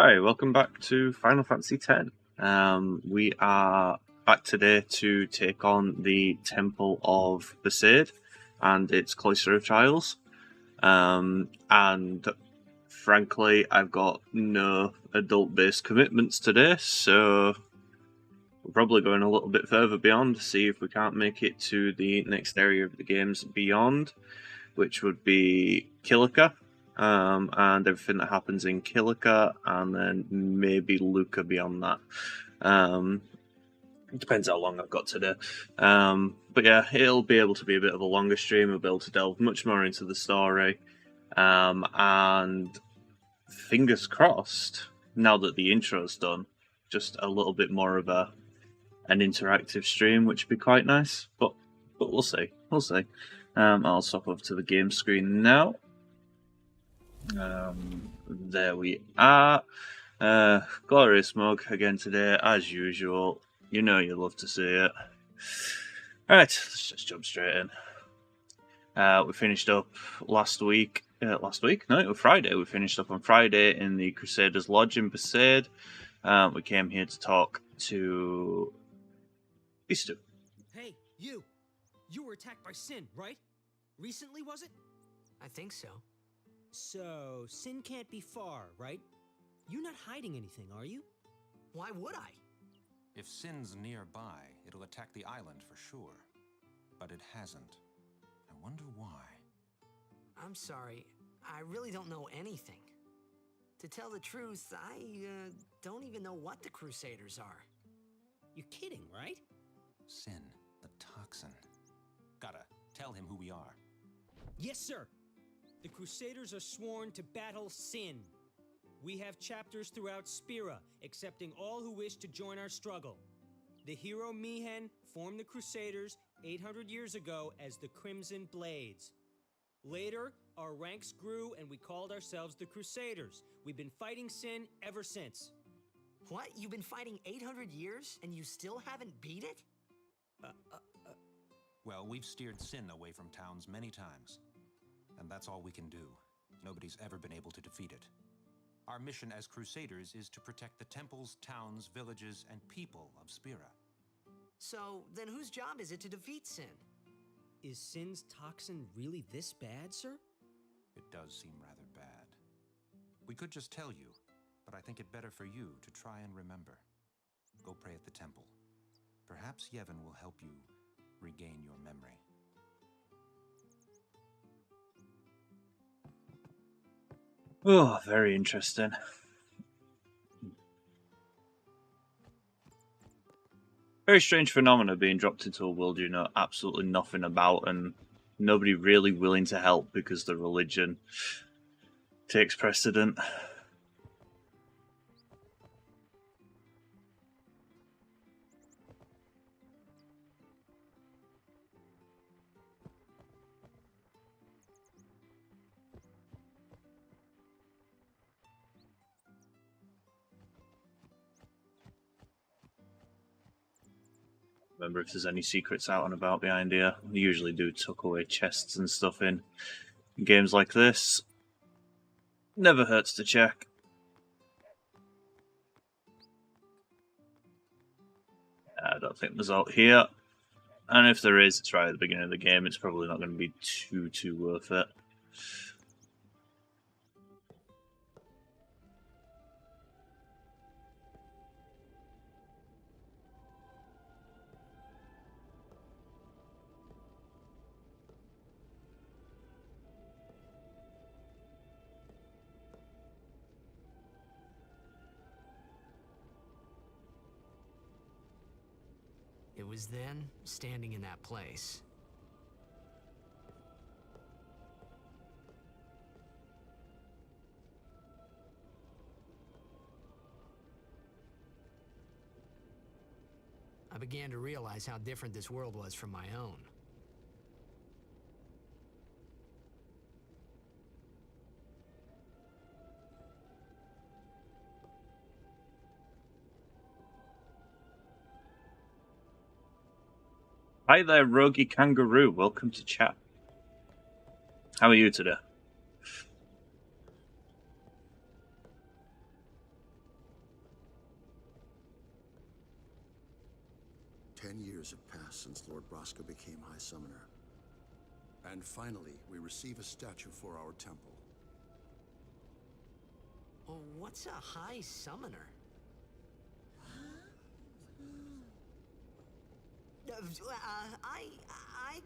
Hi, welcome back to Final Fantasy X. We are back today to take on the Temple of Besaid and its Cloister of Trials. And frankly, I've got no adult-based commitments today, so we're probably going a little bit further beyond to see if we can't make it to the next area of the games beyond, which would be Kilika. And everything that happens in Kilika, and then maybe Luca beyond that. It depends how long I've got today. But yeah, it'll be able to be a bit of a longer stream. We'll be able to delve much more into the story. And fingers crossed, now that the intro's done, just a little bit more of an interactive stream, which would be quite nice. But we'll see. We'll see. I'll swap over to the game screen now. There we are. Glorious mug again today, as usual. You know you love to see it. Alright, let's just jump straight in. We finished up last week. No, it was Friday. We finished up on Friday in the Crusaders' Lodge in Besaid. We came here to talk to Easter. Hey, you! You were attacked by Sin, right? Recently, was it? I think so. So, Sin can't be far, right? You're not hiding anything, are you? Why would I? If Sin's nearby, it'll attack the island for sure. But it hasn't. I wonder why. I'm sorry. I really don't know anything. To tell the truth, I don't even know what the Crusaders are. You're kidding, right? Sin, the toxin. Gotta tell him who we are. Yes, sir! The Crusaders are sworn to battle Sin. We have chapters throughout Spira, accepting all who wish to join our struggle. The hero Mihen formed the Crusaders 800 years ago as the Crimson Blades. Later, our ranks grew and we called ourselves the Crusaders. We've been fighting Sin ever since. What? You've been fighting 800 years and you still haven't beat it? Well, we've steered Sin away from towns many times. And that's all we can do. Nobody's ever been able to defeat it. Our mission as Crusaders is to protect the temples, towns, villages, and people of Spira. So, then whose job is it to defeat Sin? Is Sin's toxin really this bad, sir? It does seem rather bad. We could just tell you, but I think it better for you to try and remember. Go pray at the temple. Perhaps Yevon will help you regain your memory. Oh, very interesting. Very strange phenomena being dropped into a world you know absolutely nothing about, and nobody really willing to help because the religion takes precedent. Remember if there's any secrets out and about behind here. We usually do tuck away chests and stuff in games like this. Never hurts to check. I don't think there's out here. And if there is, it's right at the beginning of the game. It's probably not going to be too worth it. It was then, standing in that place. I began to realize how different this world was from my own. Hi there, Rogi Kangaroo. Welcome to chat. How are you today? passed since Lord Braska became High Summoner. And finally, we receive a statue for our temple. Well, what's a High Summoner? I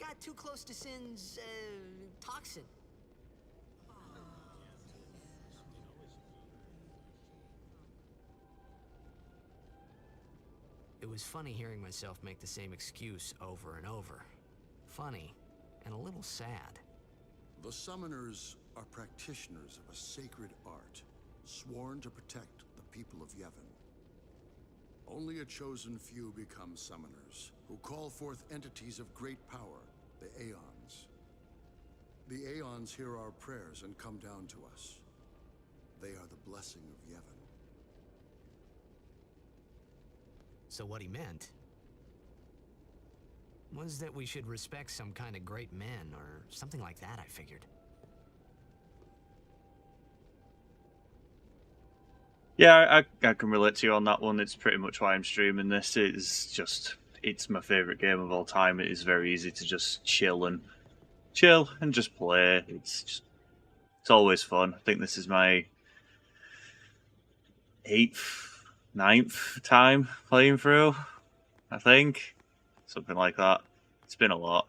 got too close to Sin's, toxin. It was funny hearing myself make the same excuse over and over. Funny, and a little sad. The summoners are practitioners of a sacred art, sworn to protect the people of Yevon. Only a chosen few become summoners, who call forth entities of great power, the Aeons. The Aeons hear our prayers and come down to us. They are the blessing of Yevon. So what he meant was that we should respect some kind of great men, or something like that, I figured. Yeah, I can relate to you on that one. It's pretty much why I'm streaming this. It's my favourite game of all time. It is very easy to just chill and just play. It's always fun. I think this is my 8th, 9th time playing through. I think. Something like that. It's been a lot.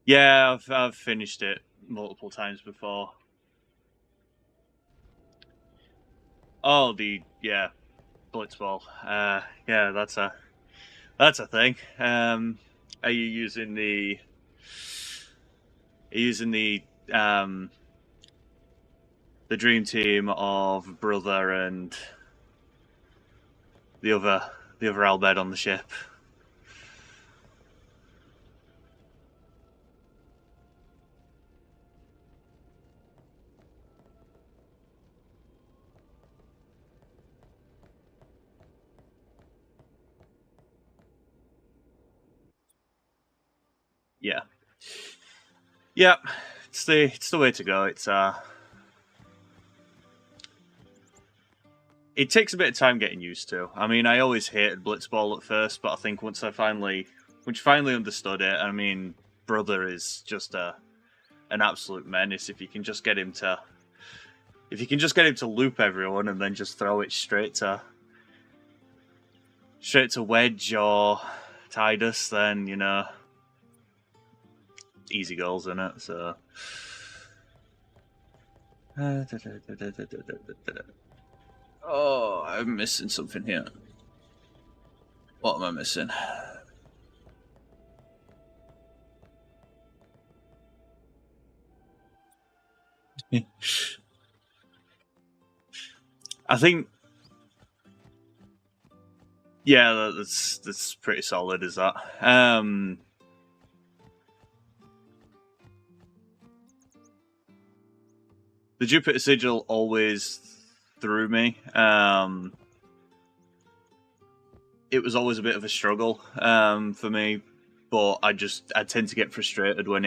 Yeah, I've finished it multiple times before. Oh, Blitzball. Yeah, that's a thing. Are you using the dream team of Brother and the other Albed on the ship? Yeah, it's the way to go. It takes a bit of time getting used to. I mean, I always hated Blitzball at first, but I think once you finally understood it, I mean, Brother is just an absolute menace. If you can just get him to loop everyone and then just throw it straight to Wedge or Tidus, then easy goals in it. So. Oh, I'm missing something here. What am I missing? I think, yeah, that's pretty solid. Is that? The Jupiter Sigil always threw me. It was always a bit of a struggle for me, but I tend to get frustrated when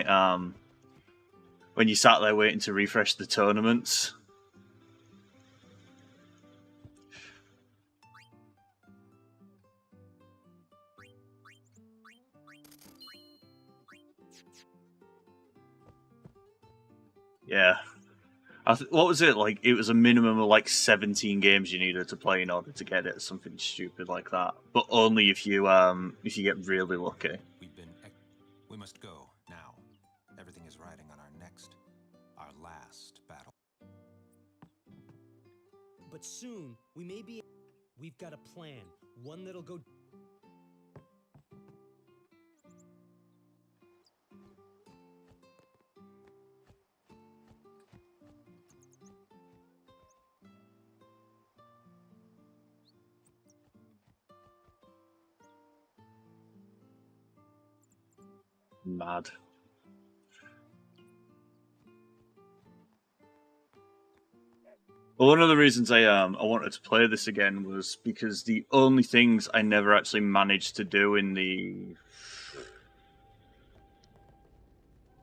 you sat there waiting to refresh the tournaments. Yeah. What was it like? It was a minimum of like 17 games you needed to play in order to get it, something stupid like that. But only if you get really lucky. We must go now. Everything is riding on our last battle. But soon we may be. We've got a plan, one that'll go. Mad. Well, one of the reasons I wanted to play this again was because the only things I never actually managed to do in the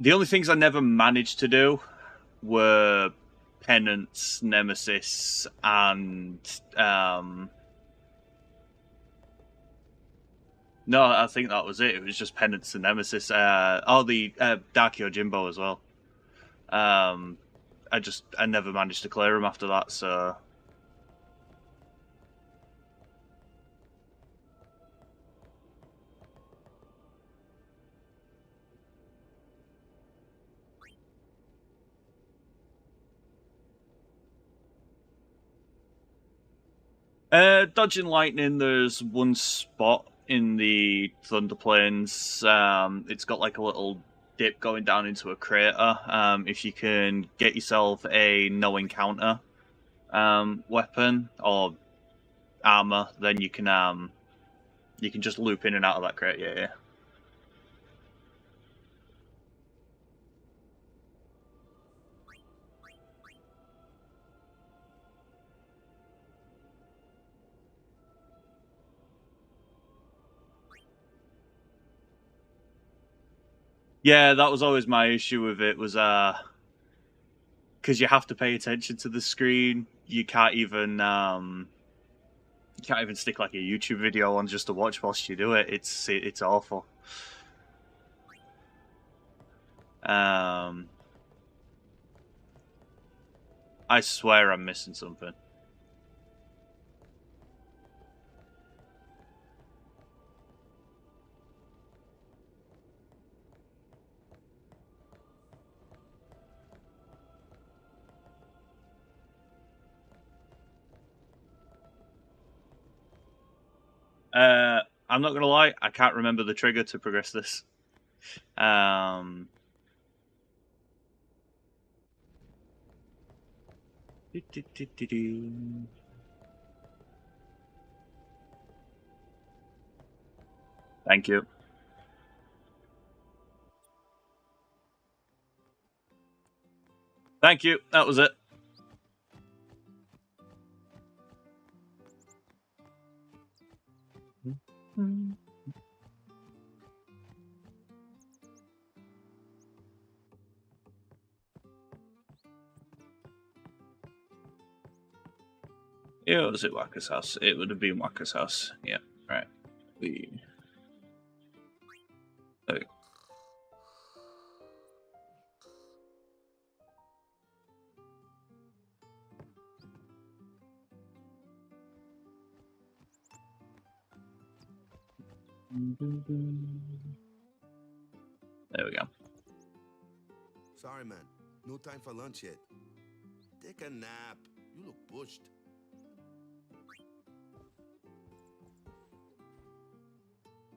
The only things I never managed to do were Penance, Nemesis, and no, I think that was it. It was just Penance and Nemesis. The Dark Yojimbo as well. I never managed to clear them after that, so. Dodging lightning, there's one spot in the Thunder Plains. It's got like a little dip going down into a crater. If you can get yourself a no encounter weapon or armor, then you can just loop in and out of that crater. Yeah. Yeah, that was always my issue with it, was because you have to pay attention to the screen. You can't even stick like a YouTube video on just to watch whilst you do it. It's awful. I swear I'm missing something. I'm not gonna lie, I can't remember the trigger to progress this. Thank you. Thank you. That was it. Yeah, was it Wacker's house? It would have been Wacker's house. Yeah, right. There we go. There we go. Sorry, man. No time for lunch yet. Take a nap. You look pushed.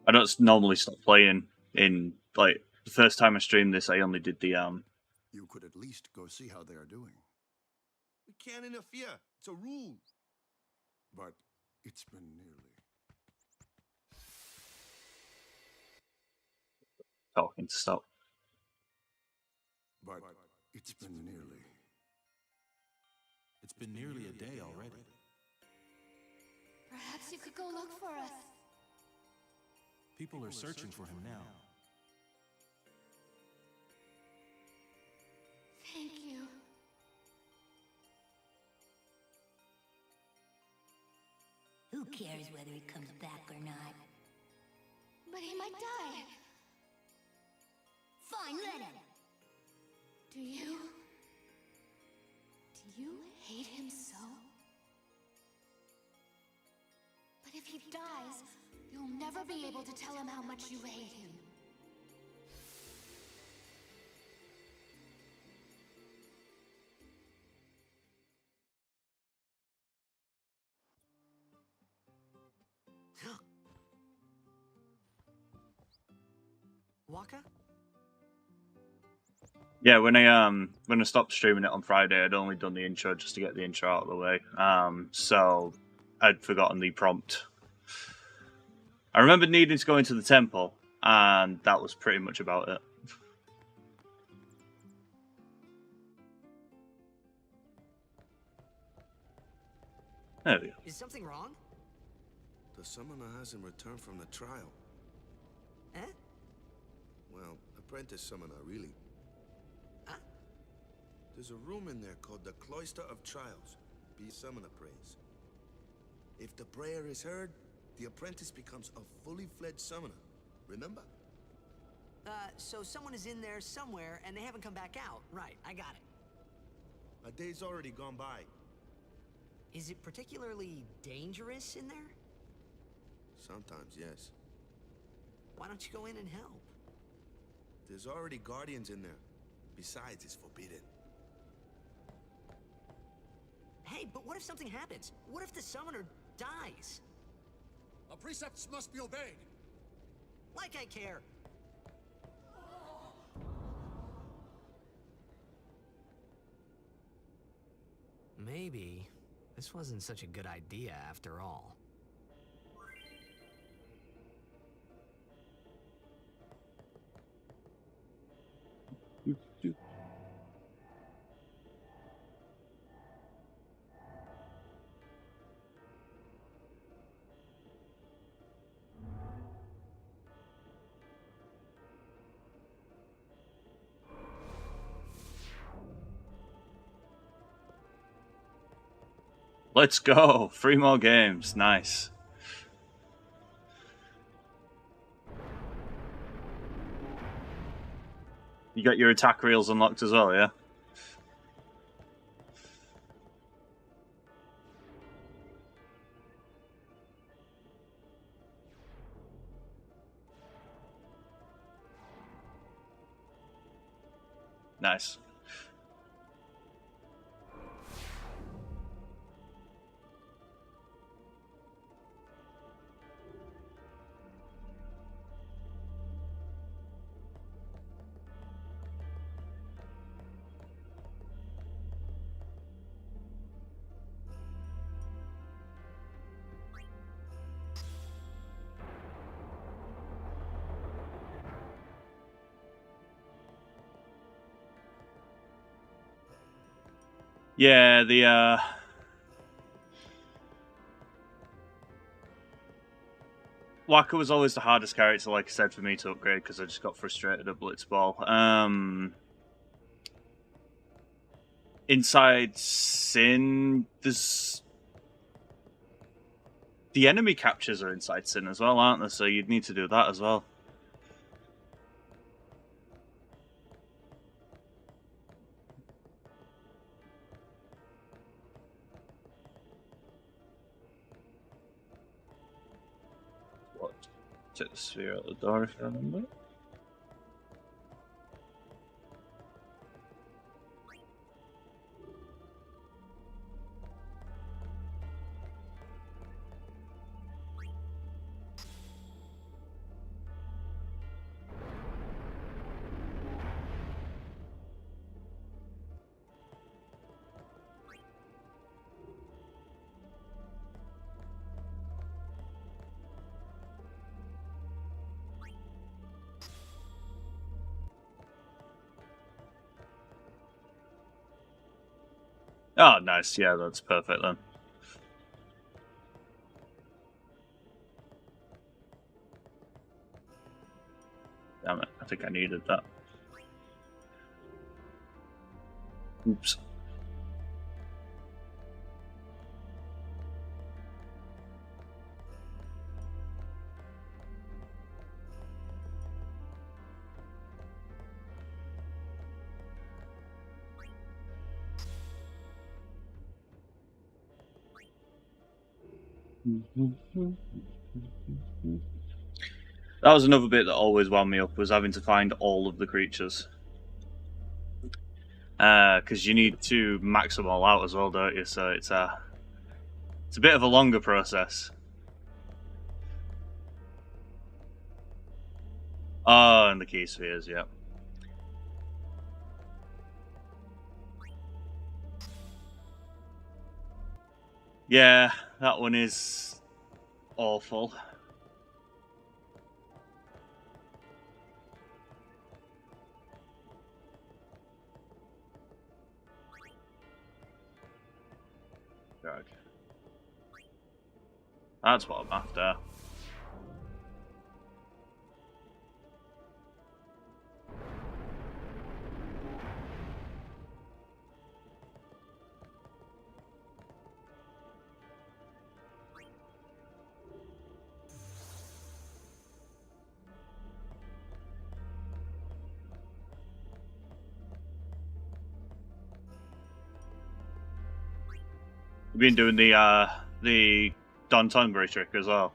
I don't normally stop playing in, like, the first time I streamed this, I only did the You could at least go see how they are doing. We can't interfere. It's a rule. But it's been nearly. talking to stop. But it's been nearly. It's been nearly a day already. Perhaps you could go look for us. People are searching for him now. Thank you. Who cares whether he comes back or not? But he might die. Fine, let him. Do you hate him so? But if he dies, you'll never be able to tell him how much you hate him. Waka? Yeah, when I stopped streaming it on Friday, I'd only done the intro just to get the intro out of the way. So I'd forgotten the prompt. I remembered needing to go into the temple, and that was pretty much about it. There we go. Is something wrong? The summoner hasn't returned from the trial. Eh? Well, apprentice summoner, really. There's a room in there called the Cloister of Trials. Be summoner prays. If the prayer is heard, the apprentice becomes a fully fledged summoner. Remember? So someone is in there somewhere and they haven't come back out. Right, I got it. A day's already gone by. Is it particularly dangerous in there? Sometimes, yes. Why don't you go in and help? There's already guardians in there. Besides, it's forbidden. Hey, but what if something happens? What if the summoner dies? Our precepts must be obeyed. Like I care. Maybe this wasn't such a good idea after all. Let's go! 3 more games. Nice. You got your attack reels unlocked as well, yeah? Nice. Yeah, the Waka was always the hardest character, like I said, for me to upgrade because I just got frustrated at Blitzball. Inside Sin, there's the enemy captures are inside Sin as well, aren't they? So you'd need to do that as well. What? Check the sphere at the door if I remember. Oh, nice. Yeah, that's perfect then. Damn it, I think I needed that. Oops. That was another bit that always wound me up, was having to find all of the creatures. Because you need to max them all out as well, don't you? So it's a bit of a longer process. Oh, and the key spheres, yeah. Yeah, that one is awful. Drag. That's what I'm after. You've been doing the Don Tongbury trick as well.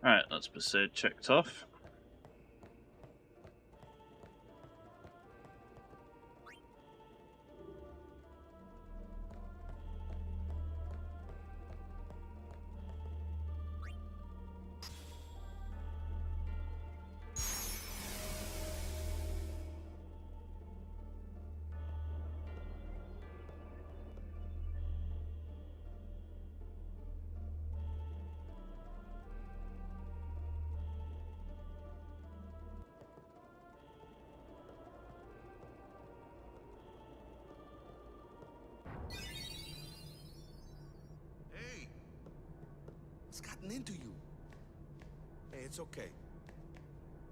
Alright, that's Besaid checked off. Hey! What's gotten into you? Hey, it's okay.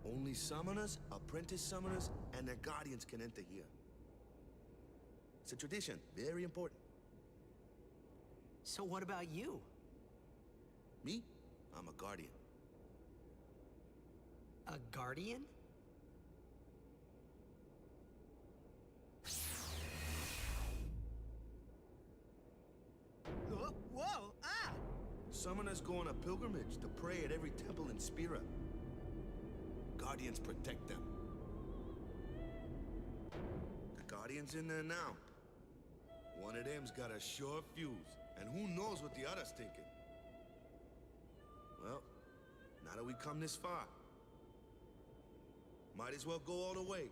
Only summoners, apprentice summoners, and their guardians can enter here. It's a tradition, very important. So what about you? Me? I'm a guardian. A guardian? Whoa! Ah! Summoners go on a pilgrimage to pray at every temple in Spira. Guardians protect them. The Guardian's in there now. One of them's got a short fuse, and who knows what the other's thinking. Well, now that we come this far, might as well go all the way.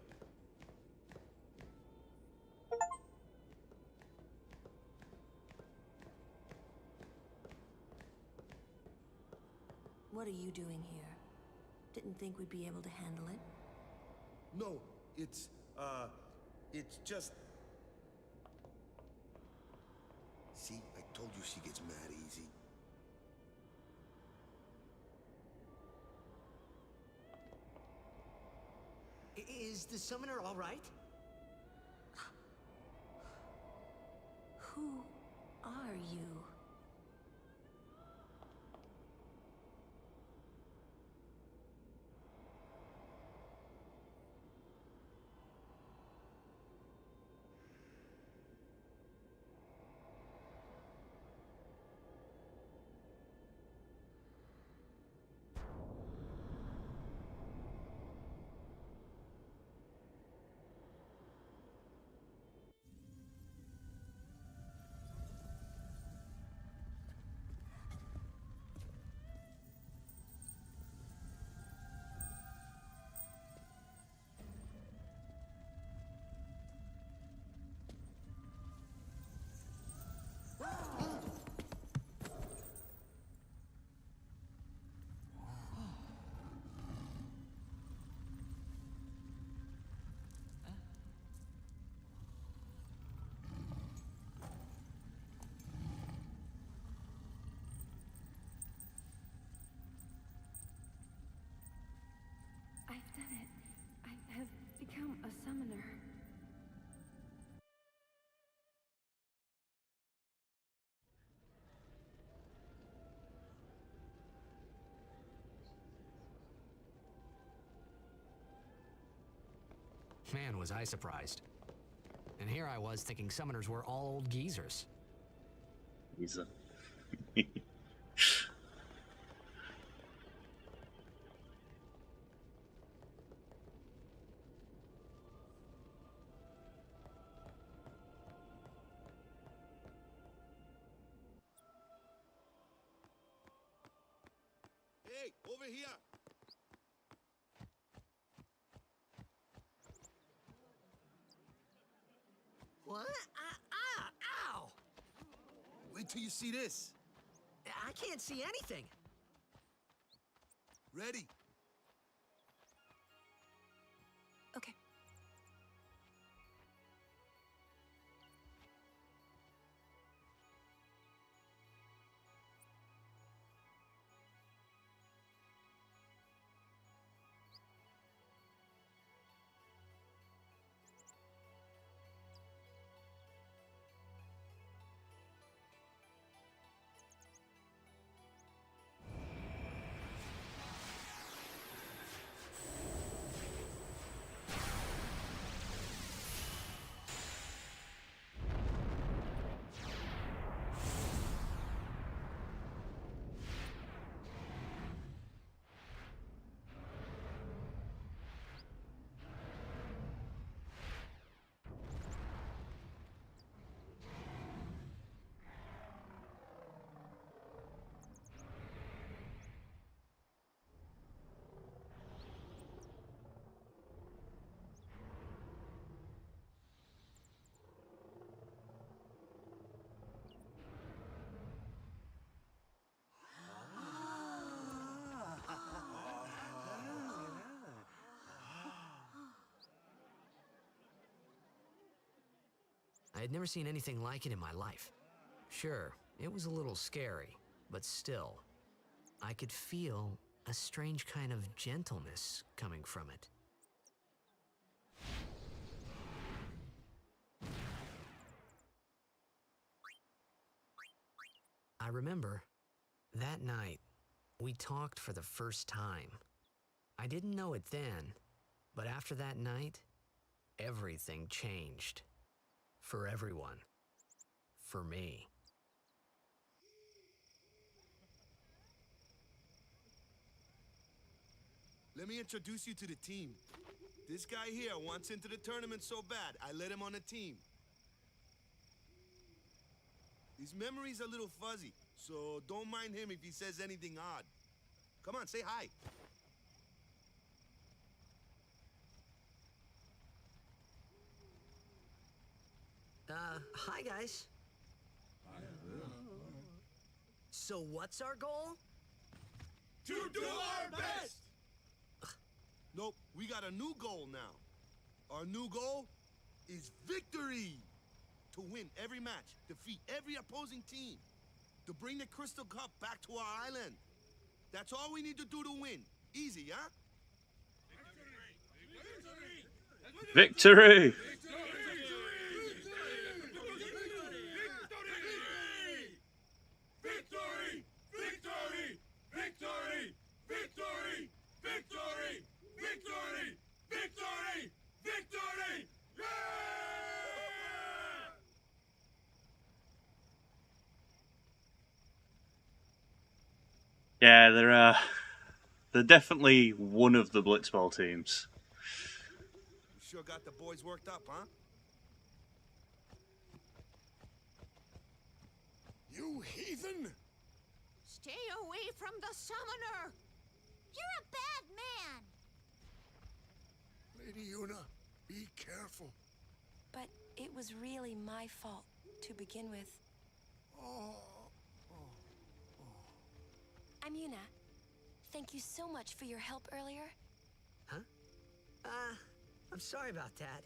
What are you doing here? Didn't think we'd be able to handle it. No, it's just... See, I told you she gets mad easy. Is the summoner all right? Who are you? I've done it. I have become a summoner. Man, was I surprised. And here I was thinking summoners were all old geezers. He's a... Hey, over here! What? Ow! Wait till you see this. I can't see anything. Ready? had never seen anything like it in my life. Sure, it was a little scary, but still, I could feel a strange kind of gentleness coming from it. I remember that night we talked for the first time. I didn't know it then, but after that night, everything changed. For everyone. For me. Let me introduce you to the team. This guy here wants into the tournament so bad, I let him on the team. His memory's a little fuzzy, so don't mind him if he says anything odd. Come on, say hi. Hi guys. So what's our goal? To do our best! Nope, we got a new goal now. Our new goal is victory! To win every match, defeat every opposing team, to bring the Crystal Cup back to our island. That's all we need to do to win. Easy, huh? Victory! Yeah, they're definitely one of the Blitzball teams. You sure got the boys worked up, huh? You heathen! Stay away from the summoner! You're a bad man! Lady Yuna, be careful. But it was really my fault to begin with. I'm Yuna. Thank you so much for your help earlier. Huh? I'm sorry about that.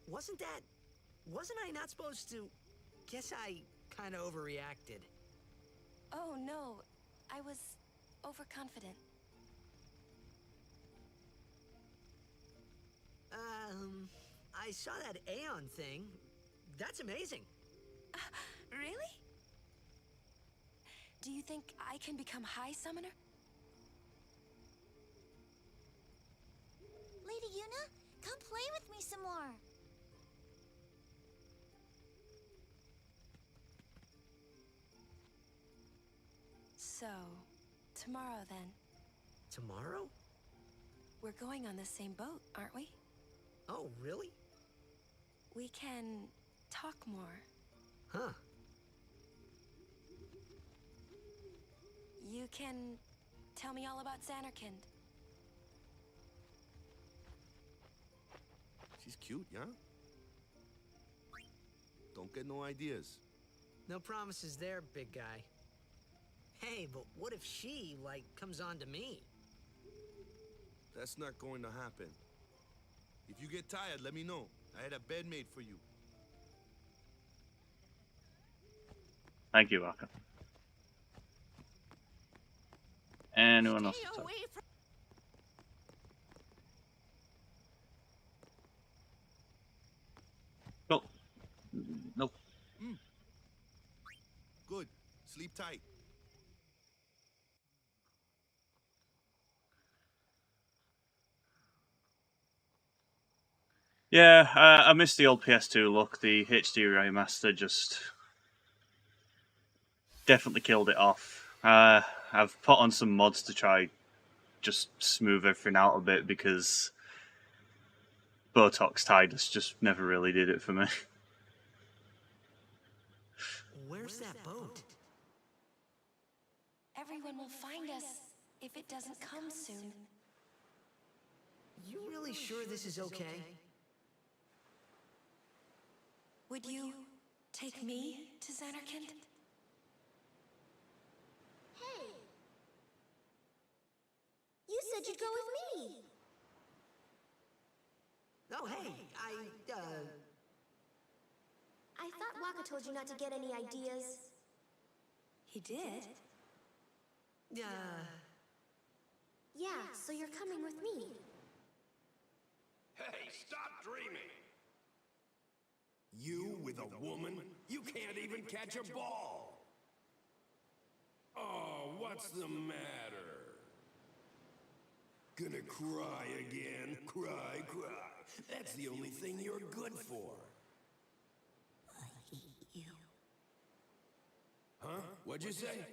Wasn't I not supposed to? Guess I kinda overreacted. Oh no, I was overconfident. I saw that Aeon thing. That's amazing. Really? Do you think I can become High Summoner? Lady Yuna, come play with me some more. So, tomorrow then. Tomorrow? We're going on the same boat, aren't we? Oh, really? We can talk more. Huh. You can tell me all about Xanarkand. She's cute, yeah? Don't get no ideas. No promises there, big guy. Hey, but what if she, comes on to me? That's not going to happen. If you get tired, let me know. I had a bed made for you. Thank you, Aka. Anyone else? Stay away from... Cool. Nope. Good. Sleep tight. Yeah, I missed the old PS2 look. The HD Remaster just definitely killed it off. I've put on some mods to try just smooth everything out a bit because Botox Tidus just never really did it for me. Where's that boat? Everyone will find us if it doesn't come soon. You really sure this is okay? Would you take me to Xanarkand? Hey! You said you'd go with me! Oh, hey, I thought Waka told you not to get any ideas. He did? Yeah, so you're coming with me. Hey, stop dreaming! You with a woman? You can't even catch a ball! Oh, what's the matter? Gonna cry again? Cry. That's the only thing you're good for. I hate you. Huh? What'd you say?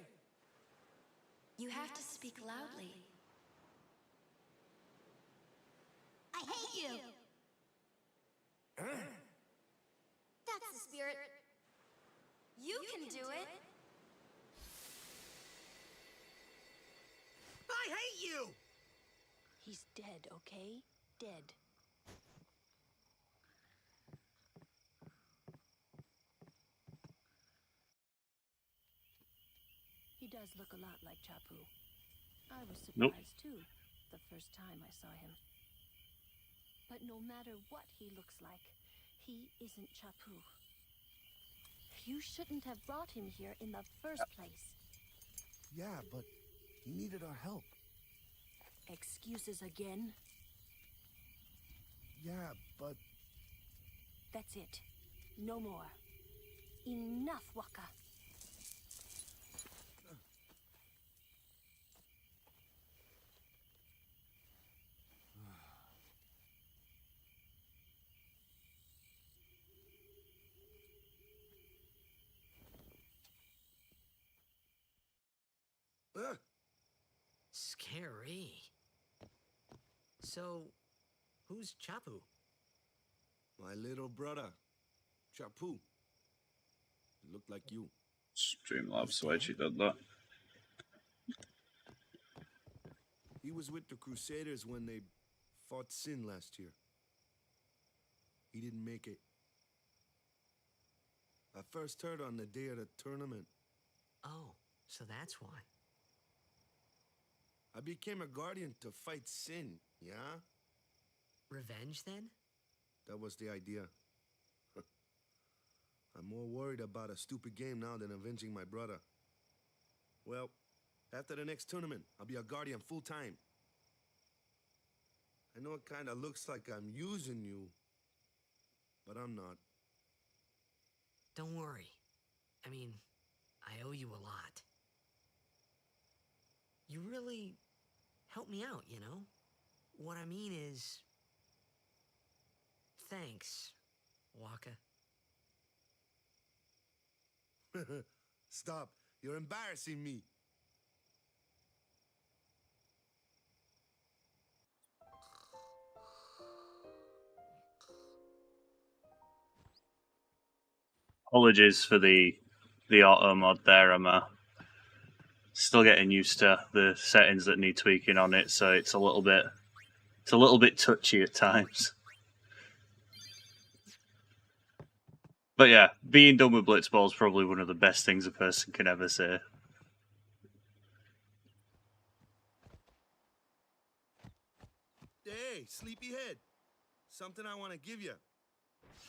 You have to speak loudly. I hate you! Huh? That's the spirit. You can do it! I hate you! He's dead, okay? Dead. He does look a lot like Chapu. I was Nope. surprised too, the first time I saw him. But no matter what he looks like, he isn't Chapu. You shouldn't have brought him here in the first place. Yeah, but he needed our help. Excuses again? Yeah, but... That's it. No more. Enough, Waka. Scary. So, who's Chapu? My little brother, Chapu. He looked like you. Streamlabs, why she did that. He was with the Crusaders when they fought Sin last year. He didn't make it. I first heard on the day of the tournament. Oh, so that's why. I became a guardian to fight Sin, yeah? Revenge, then? That was the idea. I'm more worried about a stupid game now than avenging my brother. Well, after the next tournament, I'll be a guardian full-time. I know it kinda looks like I'm using you, but I'm not. Don't worry. I mean, I owe you a lot. You really helped me out, you know? What I mean is... Thanks, Waka. Stop. You're embarrassing me. Apologies for the auto mod there. I'm still getting used to the settings that need tweaking on it, so it's a little bit touchy at times. But yeah, being done with Blitzball is probably one of the best things a person can ever say. Hey, sleepyhead. Something I want to give you.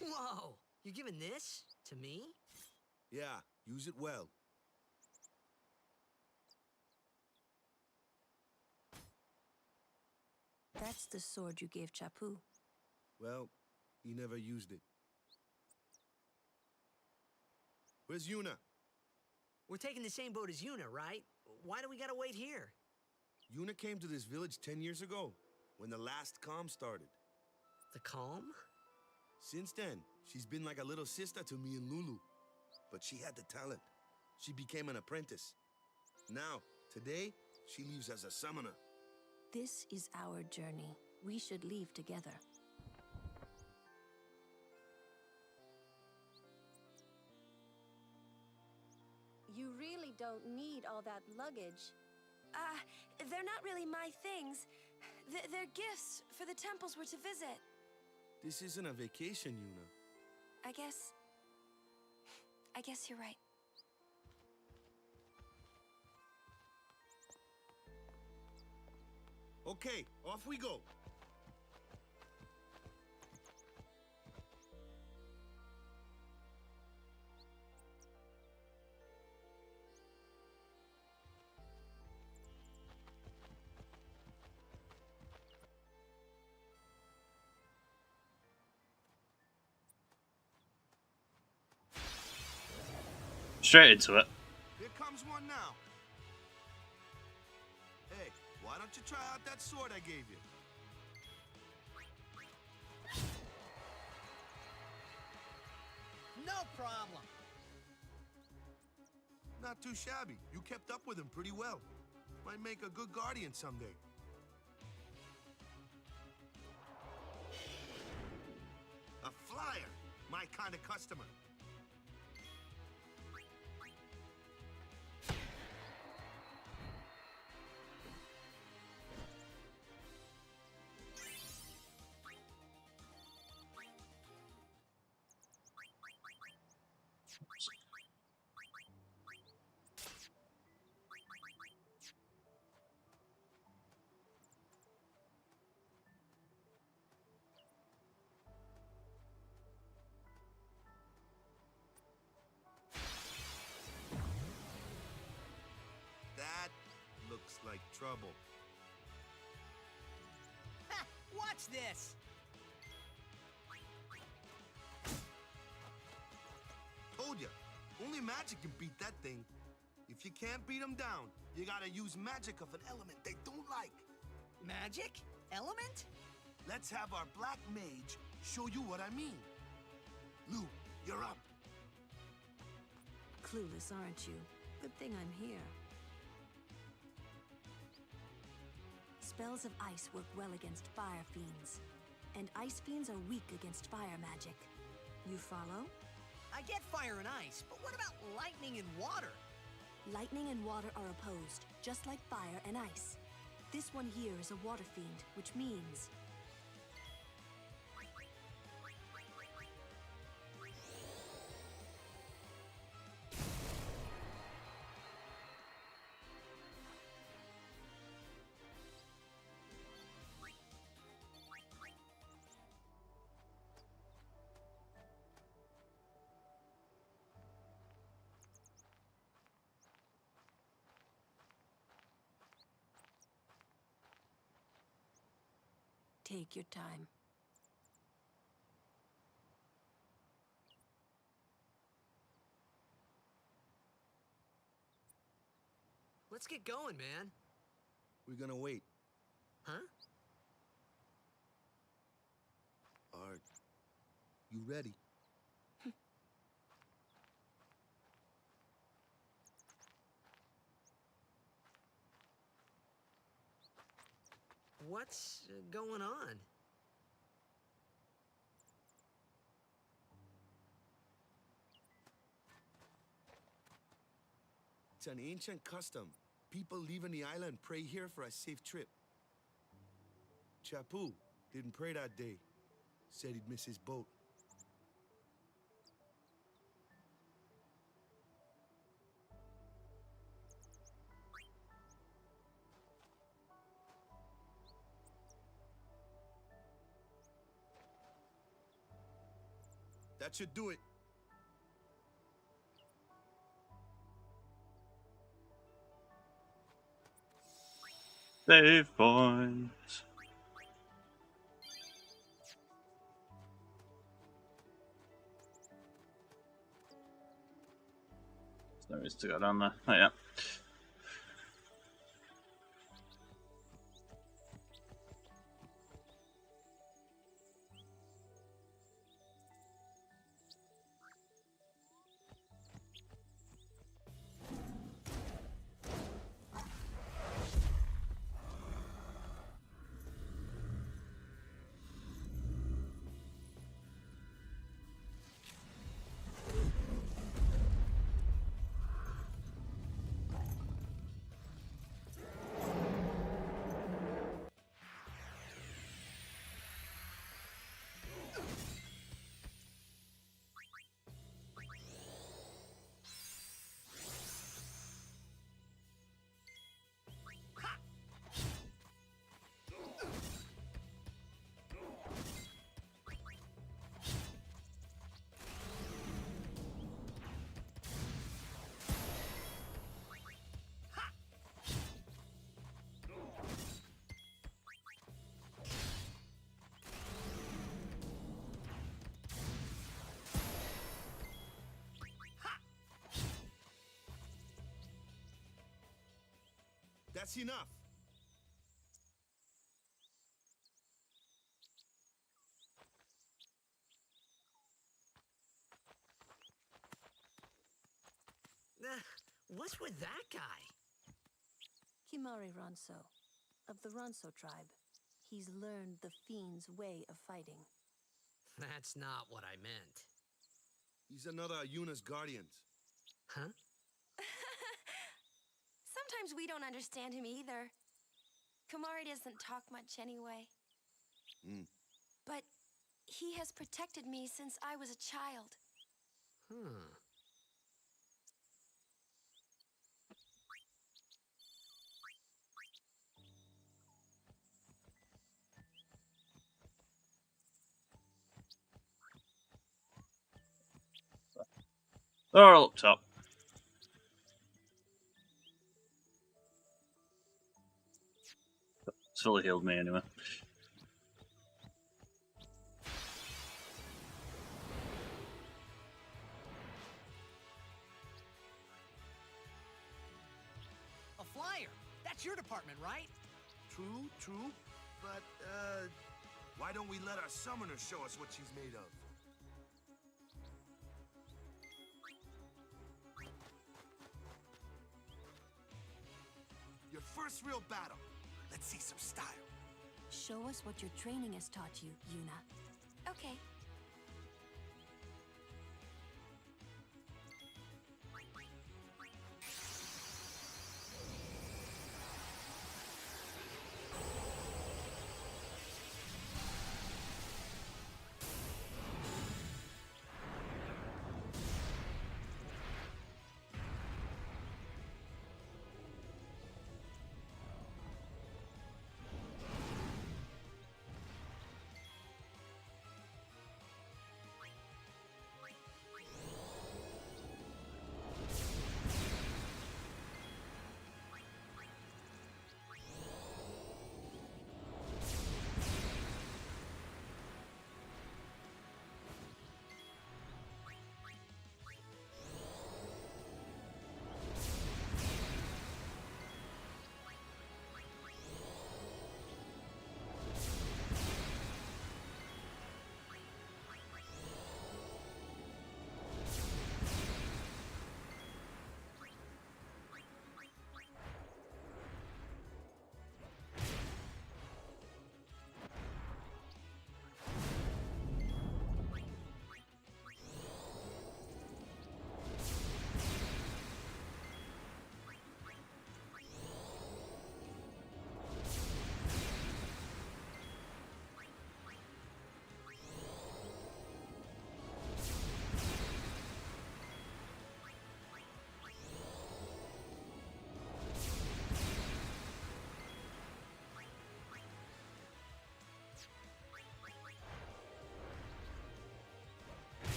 Whoa! You're giving this to me? Yeah, use it well. That's the sword you gave Chapu. Well, he never used it. Where's Yuna? We're taking the same boat as Yuna, right? Why do we gotta wait here? Yuna came to this village 10 years ago, when the last calm started. The calm? Since then, she's been like a little sister to me and Lulu. But she had the talent. She became an apprentice. Now, today, she leaves as a summoner. This is our journey. We should leave together. You really don't need all that luggage. They're not really my things. They're gifts for the temples we're to visit. This isn't a vacation, Yuna. I guess you're right. Okay, off we go. Straight into it. Here comes one now. Hey, why don't you try out that sword I gave you? No problem. Not too shabby. You kept up with him pretty well. Might make a good guardian someday. A flyer. My kind of customer. That looks like trouble. Ha! Watch this! Told ya, only magic can beat that thing. If you can't beat them down, you gotta use magic of an element they don't like. Magic? Element? Let's have our black mage show you what I mean. Lou, you're up. Clueless, aren't you? Good thing I'm here. Spells of ice work well against fire fiends, and ice fiends are weak against fire magic. You follow? I get fire and ice, but what about lightning and water? Lightning and water are opposed, just like fire and ice. This one here is a water fiend, which means... Take your time. Let's get going, man. We're gonna wait. Huh? Are you ready? What's going on? It's an ancient custom. People leaving the island pray here for a safe trip. Chappu didn't pray that day. Said he'd miss his boat. That should do it. Save point. There is to go down there. Oh, yeah. That's enough. What's with that guy? Kimari Ronso, of the Ronso tribe. He's learned the Fiend's way of fighting. That's not what I meant. He's another Yuna's guardians. Huh? Sometimes we don't understand him either. Kimari doesn't talk much anyway. But he has protected me since I was a child. They're all up top. It's fully healed me anyway. A flyer. That's your department, right? True. But, why don't we let our summoner show us what she's made of? Your first real battle. Let's see some style. Show us what your training has taught you, Yuna. Okay.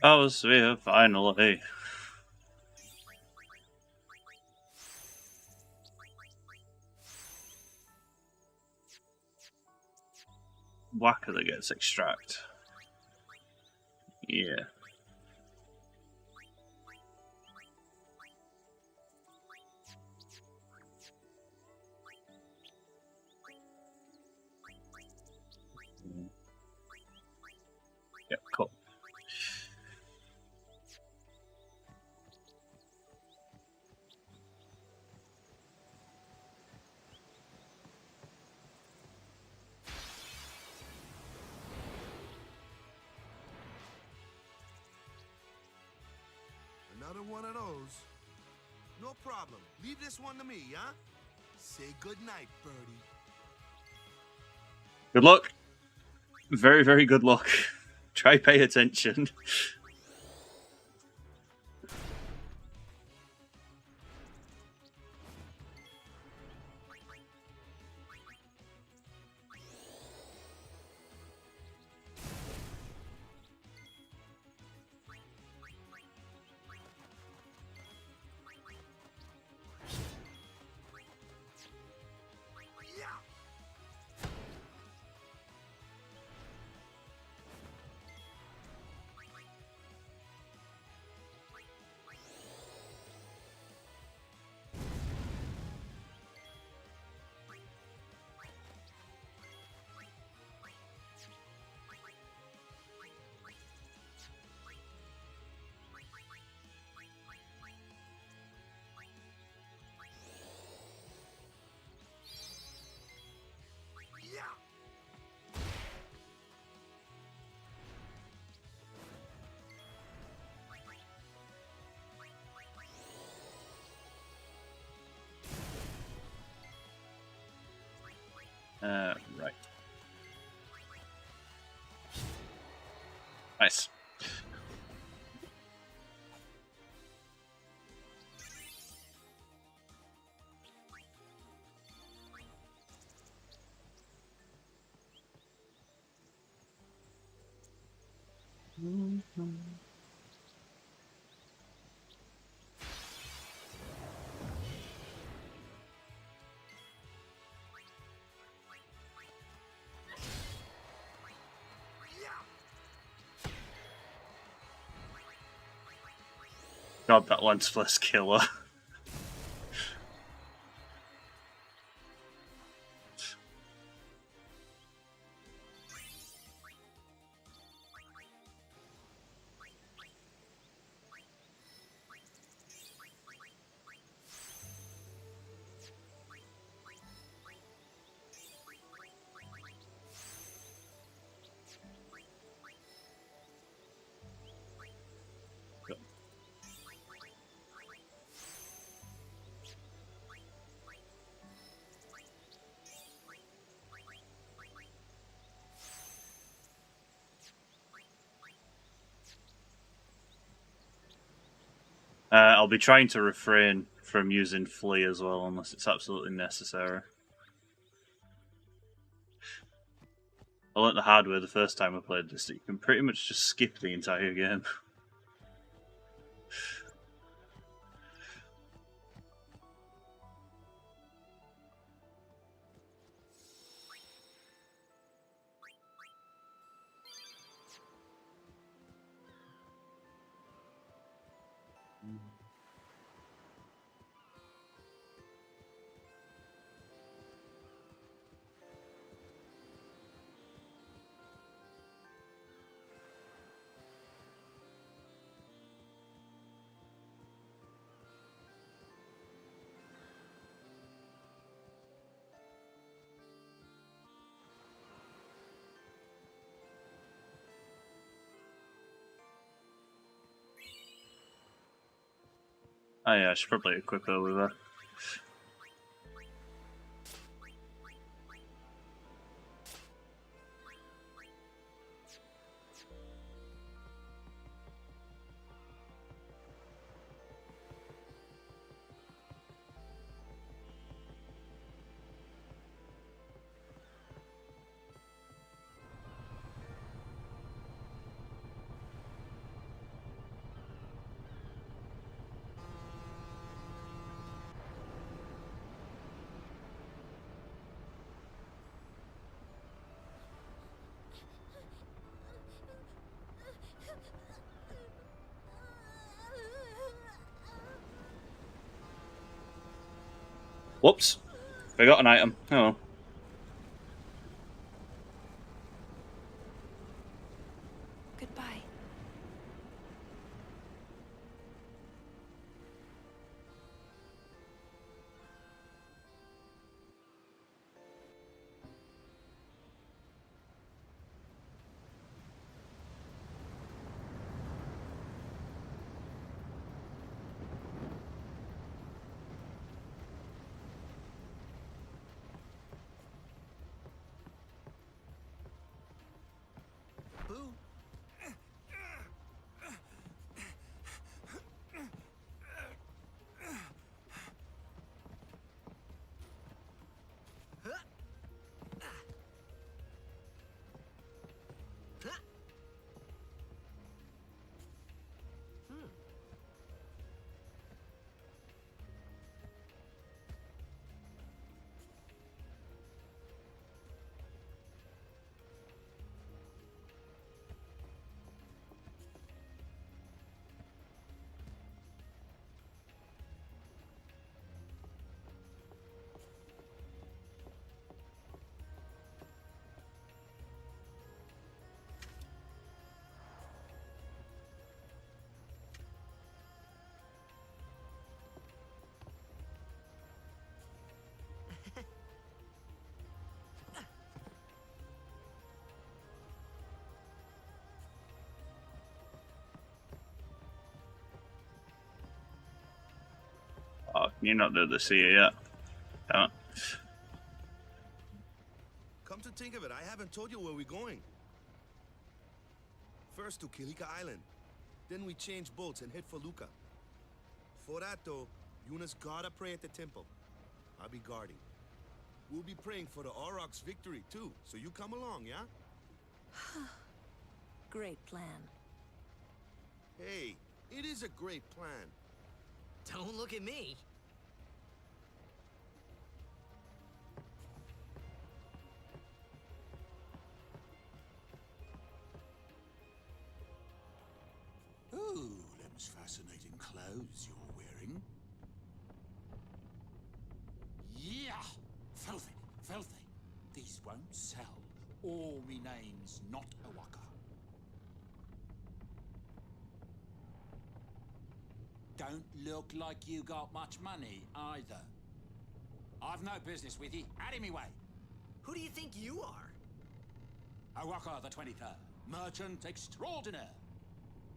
Oh, Sphere, finally. Whacker that gets extract. Yeah. Yeah, cool. Another one of those. No problem. Leave this one to me, huh? Say goodnight, birdie. Good luck. Very, very good luck. Try pay attention. Right. Nice. God, that lens flare killer. I'll be trying to refrain from using Flea as well, unless it's absolutely necessary. I learnt the hard way the first time I played this, that you can pretty much just skip the entire game. Oh yeah, I should probably equip her with her. Whoops. Forgot an item. Oh well. Goodbye. Boo. Oh, you're not do this here yet. Can't. Come to think of it, I haven't told you where we're going. First to Kilika Island. Then we change boats and head for Luca. For that, though, Yuna's gotta pray at the temple. I'll be guarding. We'll be praying for the Aurochs' victory, too. So you come along, yeah? Great plan. Hey, it is a great plan. Don't look at me. Ooh, them's fascinating clothes you're wearing. Yeah! Filthy, filthy. These won't sell. All me name's not a waka. Don't look like you got much money, either. I've no business with you. Out of me way. Who do you think you are? Awaka the 23rd. Merchant extraordinaire.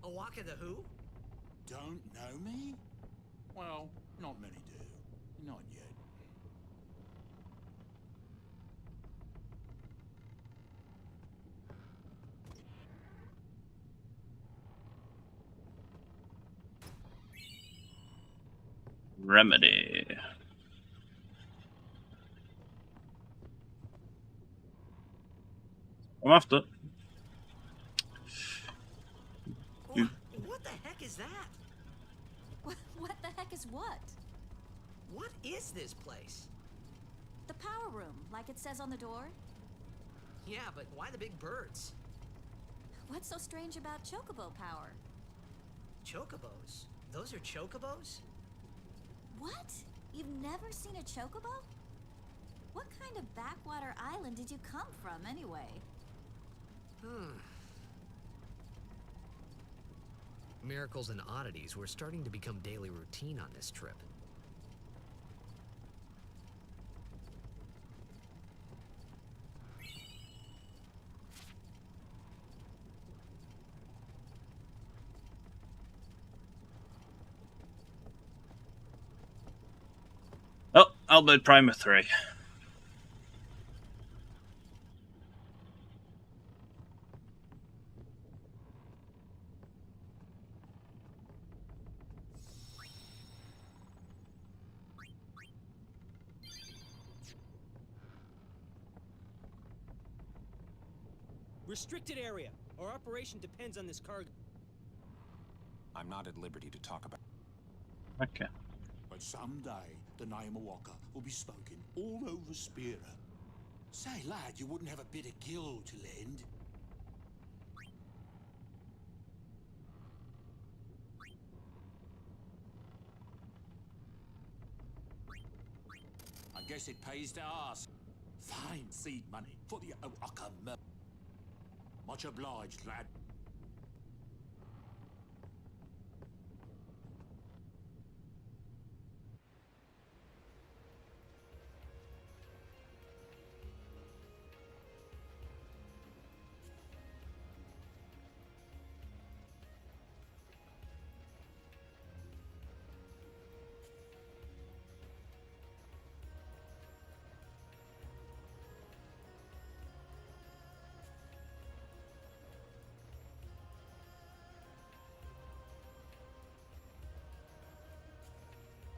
Awaka the who? Don't know me? Well, not many do. Not yet. Remedy. I'm after. What the heck is that? What the heck is what? What is this place? The power room, like it says on the door? Yeah, but why the big birds? What's so strange about chocobo power? Chocobos? Those are chocobos? What? You've never seen a chocobo? What kind of backwater island did you come from, anyway? Miracles and oddities were starting to become daily routine on this trip. Oh, Albert Primer 3. Restricted area. Our operation depends on this cargo. I'm not at liberty to talk about. Okay. But someday, the name of Waka will be spoken all over Spira. Say, lad, you wouldn't have a bit of gill to lend? I guess it pays to ask. Fine seed money for the Waka. Much obliged, lad.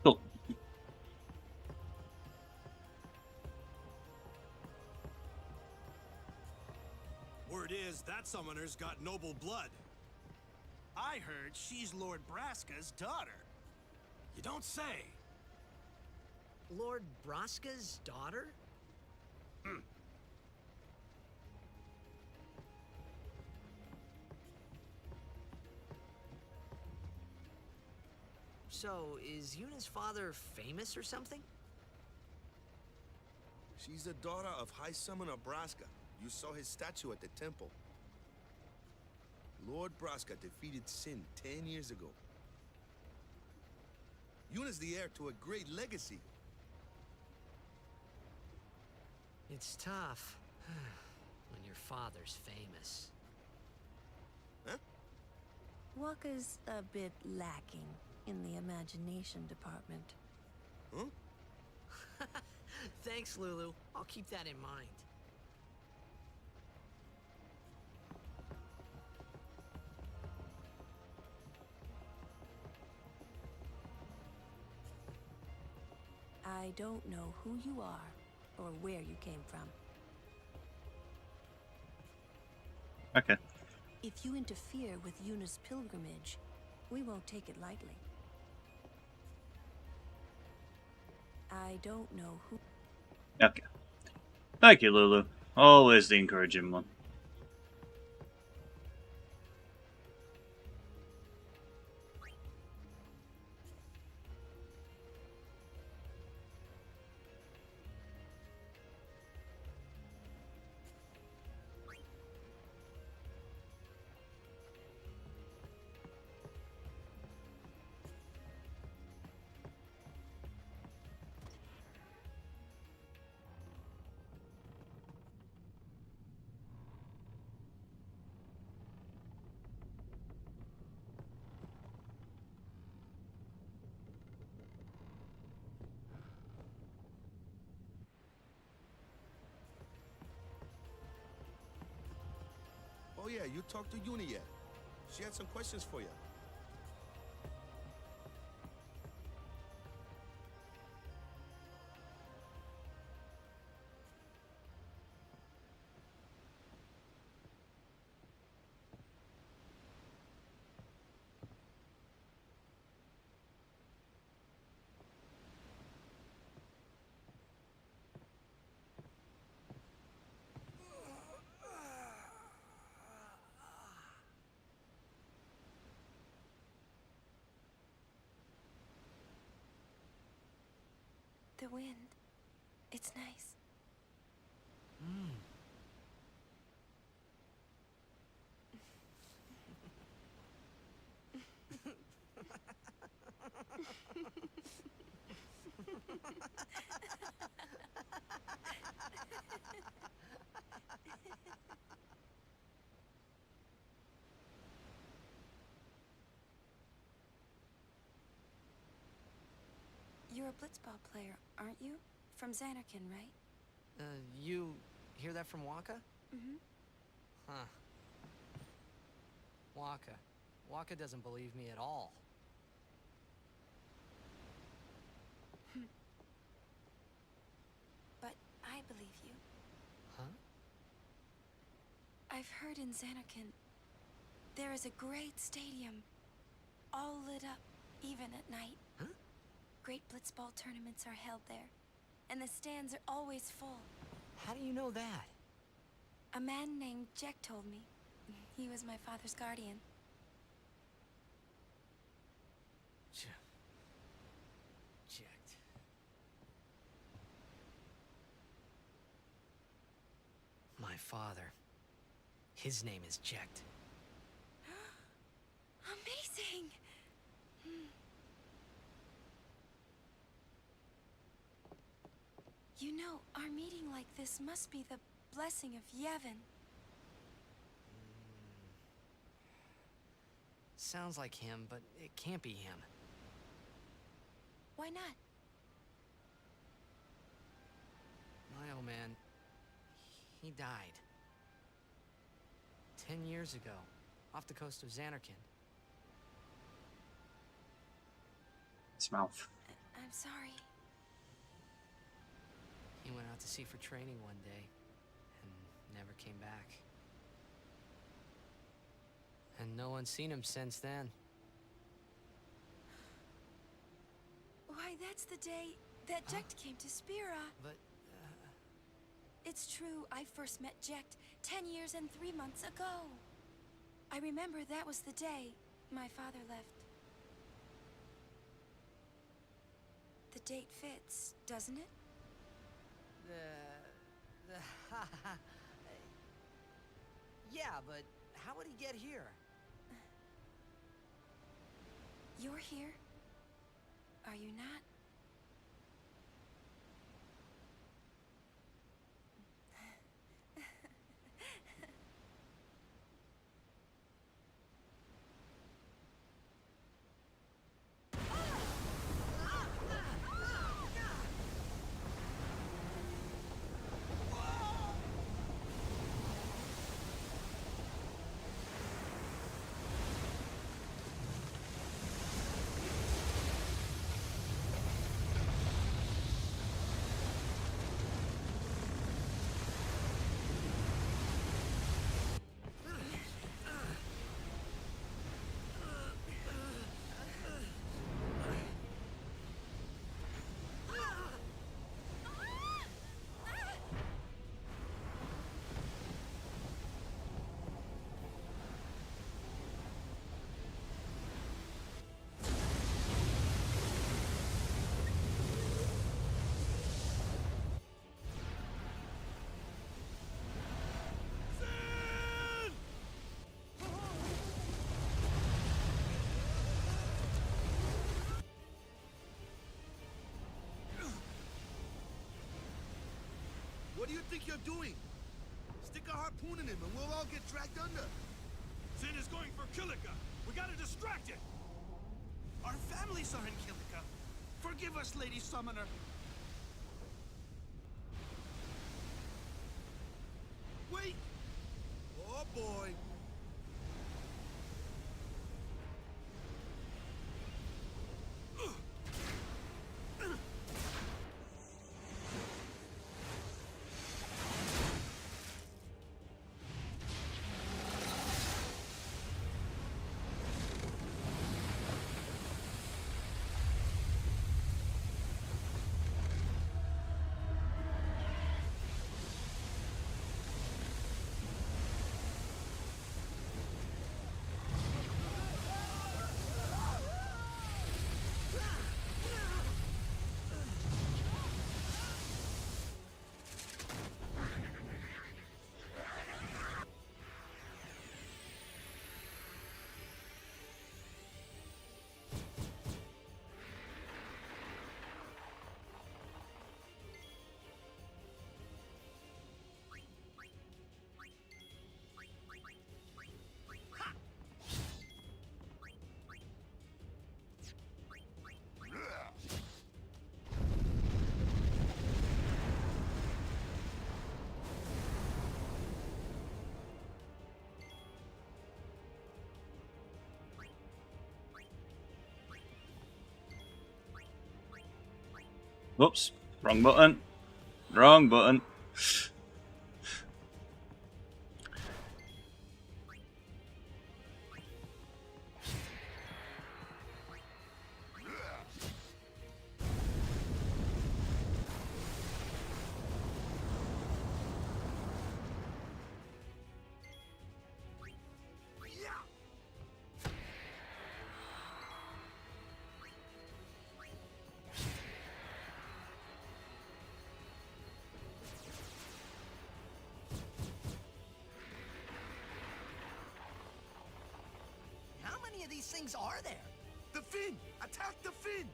Cool. Word is that summoner's got noble blood. I heard she's Lord Braska's daughter. You don't say. Lord Braska's daughter? So, is Yuna's father famous or something? She's the daughter of High Summoner Braska. You saw his statue at the temple. Lord Braska defeated Sin 10 years ago. Yuna's the heir to a great legacy. It's tough when your father's famous. Huh? Waka's a bit lacking in the imagination department. Huh? Thanks, Lulu. I'll keep that in mind. I don't know who you are or where you came from. Okay. If you interfere with Yuna's pilgrimage, we won't take it lightly. I don't know who... Okay. Thank you, Lulu. Always the encouraging one. Oh yeah, you talked to Yuna yet? She had some questions for you. The wind. It's nice. You're a blitzball player, aren't you? From Xanarkin, right? You hear that from Waka? Mm-hmm. Huh. Waka. Waka doesn't believe me at all. But I believe you. Huh? I've heard in Xanarkin, there is a great stadium, all lit up, even at night. Huh? Great blitzball tournaments are held there, and the stands are always full. How do you know that? A man named Jack told me. He was my father's guardian. Checked. My father. His name is Jecht. Amazing! You know, our meeting like this must be the blessing of Yevon. Sounds like him, but it can't be him. Why not? My old man, he died. 10 years ago, off the coast of Xanarkin. His mouth. I'm sorry. He went out to sea for training one day, and never came back. And no one's seen him since then. Why, that's the day that Jecht came to Spira. But, It's true, I first met Jecht 10 years and 3 months ago. I remember that was the day my father left. The date fits, doesn't it? Yeah, but how would he get here? You're here? Are you not? What do you think you're doing? Stick a harpoon in him and we'll all get dragged under. Sin is going for Kilika. We gotta distract it. Our families are in Kilika. Forgive us, Lady Summoner. Wait! Oh boy! Whoops, wrong button. Wrong button. How many of these things are there? The fin! Attack the fin!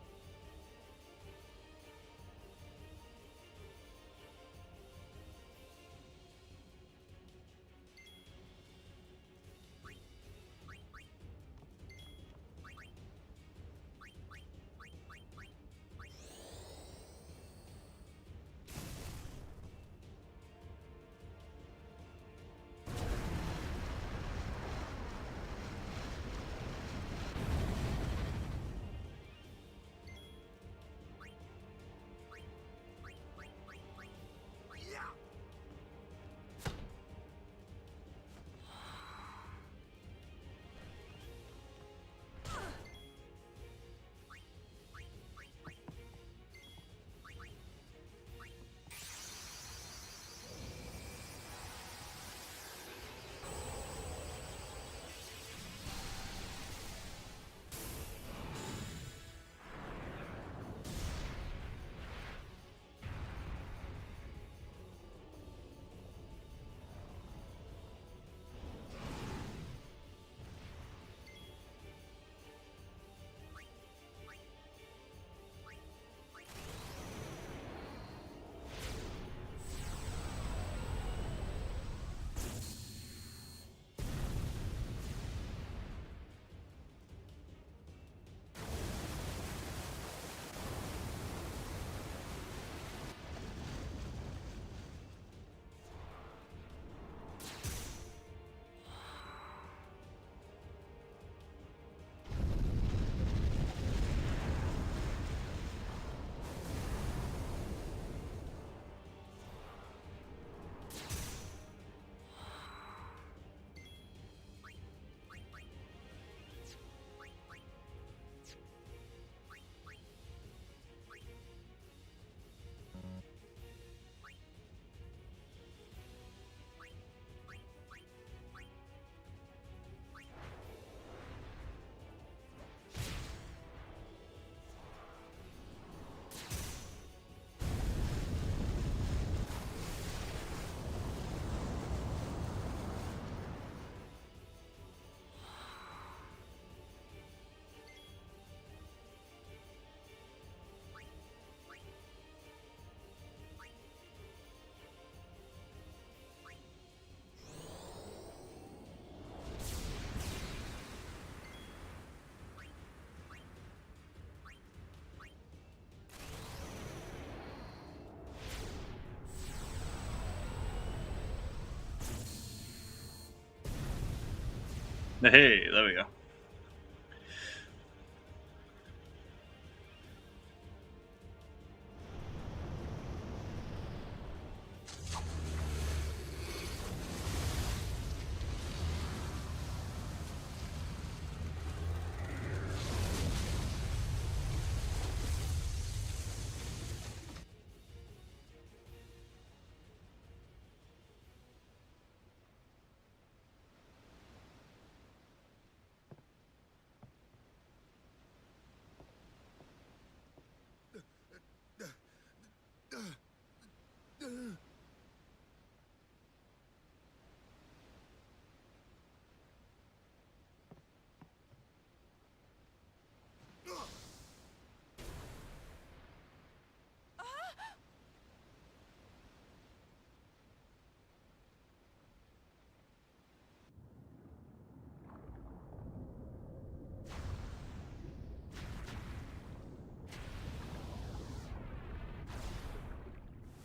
Hey, there we go.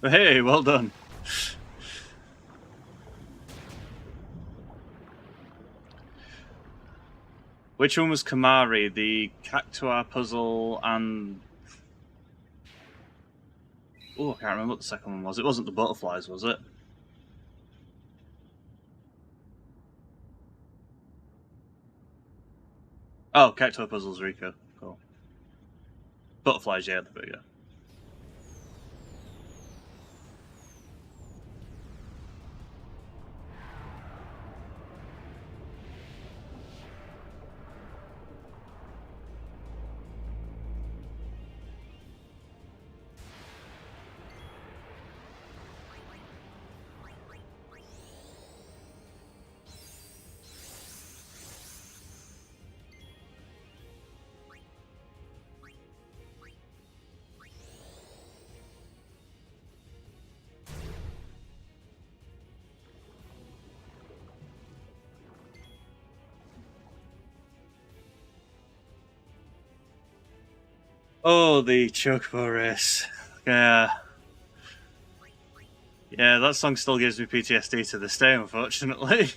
Hey, well done. Which one was Kamari? The Cactuar puzzle and... Oh, I can't remember what the second one was. It wasn't the butterflies, was it? Oh, Cactuar puzzles, Rico. Cool. Butterflies, yeah, there we go. Oh, the Chocobo race. Yeah. Yeah, that song still gives me PTSD to this day, unfortunately.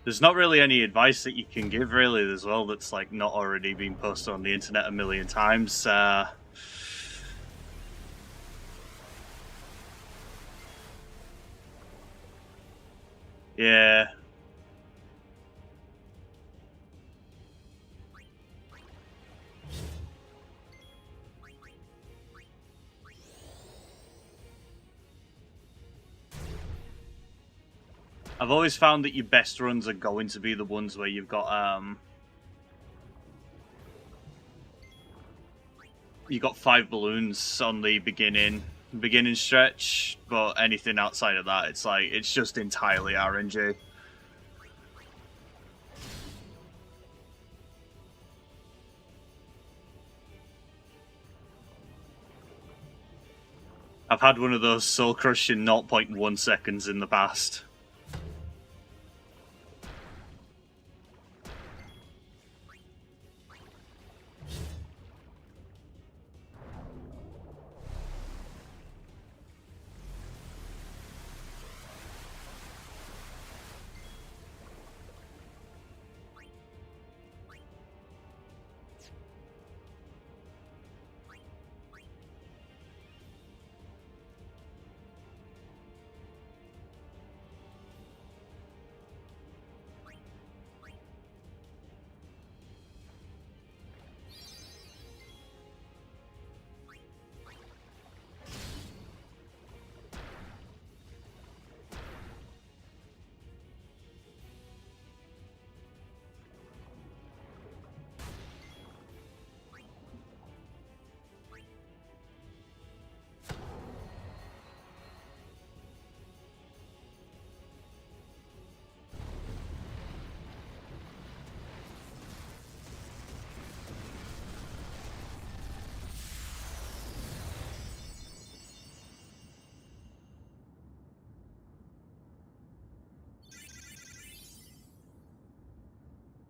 There's not really any advice that you can give, really, as well, that's like not already been posted on the internet a million times. Yeah. I've always found that your best runs are going to be the ones where you've got 5 balloons on the beginning stretch, but anything outside of that, it's just entirely RNG. I've had one of those soul crush in 0.1 seconds in the past.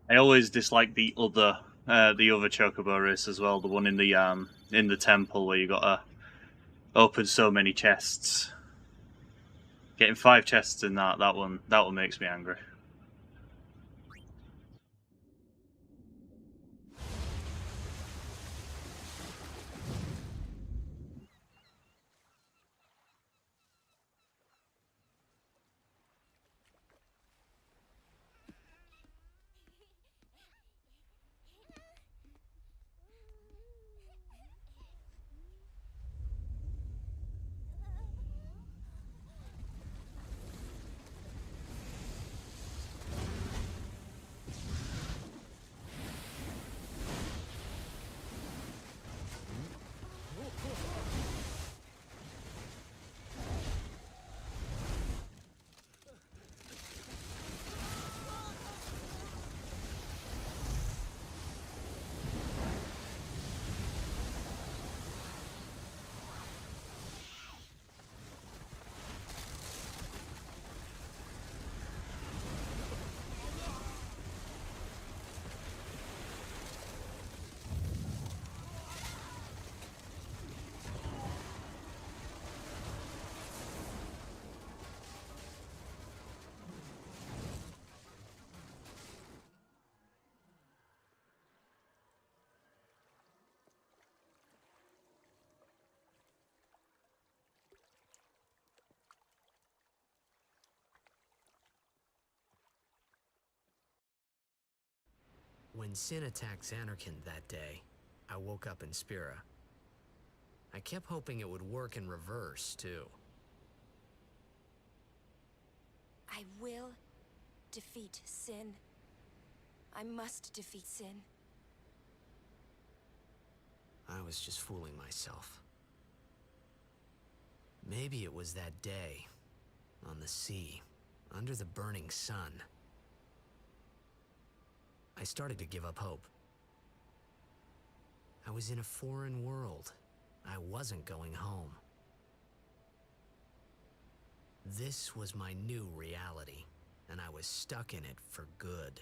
I always dislike the other chocobo race as well, the one in the temple where you gotta open so many chests. Getting 5 chests in that one makes me angry. When Sin attacked Xanarkand that day, I woke up in Spira. I kept hoping it would work in reverse, too. I will defeat Sin. I must defeat Sin. I was just fooling myself. Maybe it was that day, on the sea, under the burning sun. I started to give up hope. I was in a foreign world. I wasn't going home. This was my new reality, and I was stuck in it for good.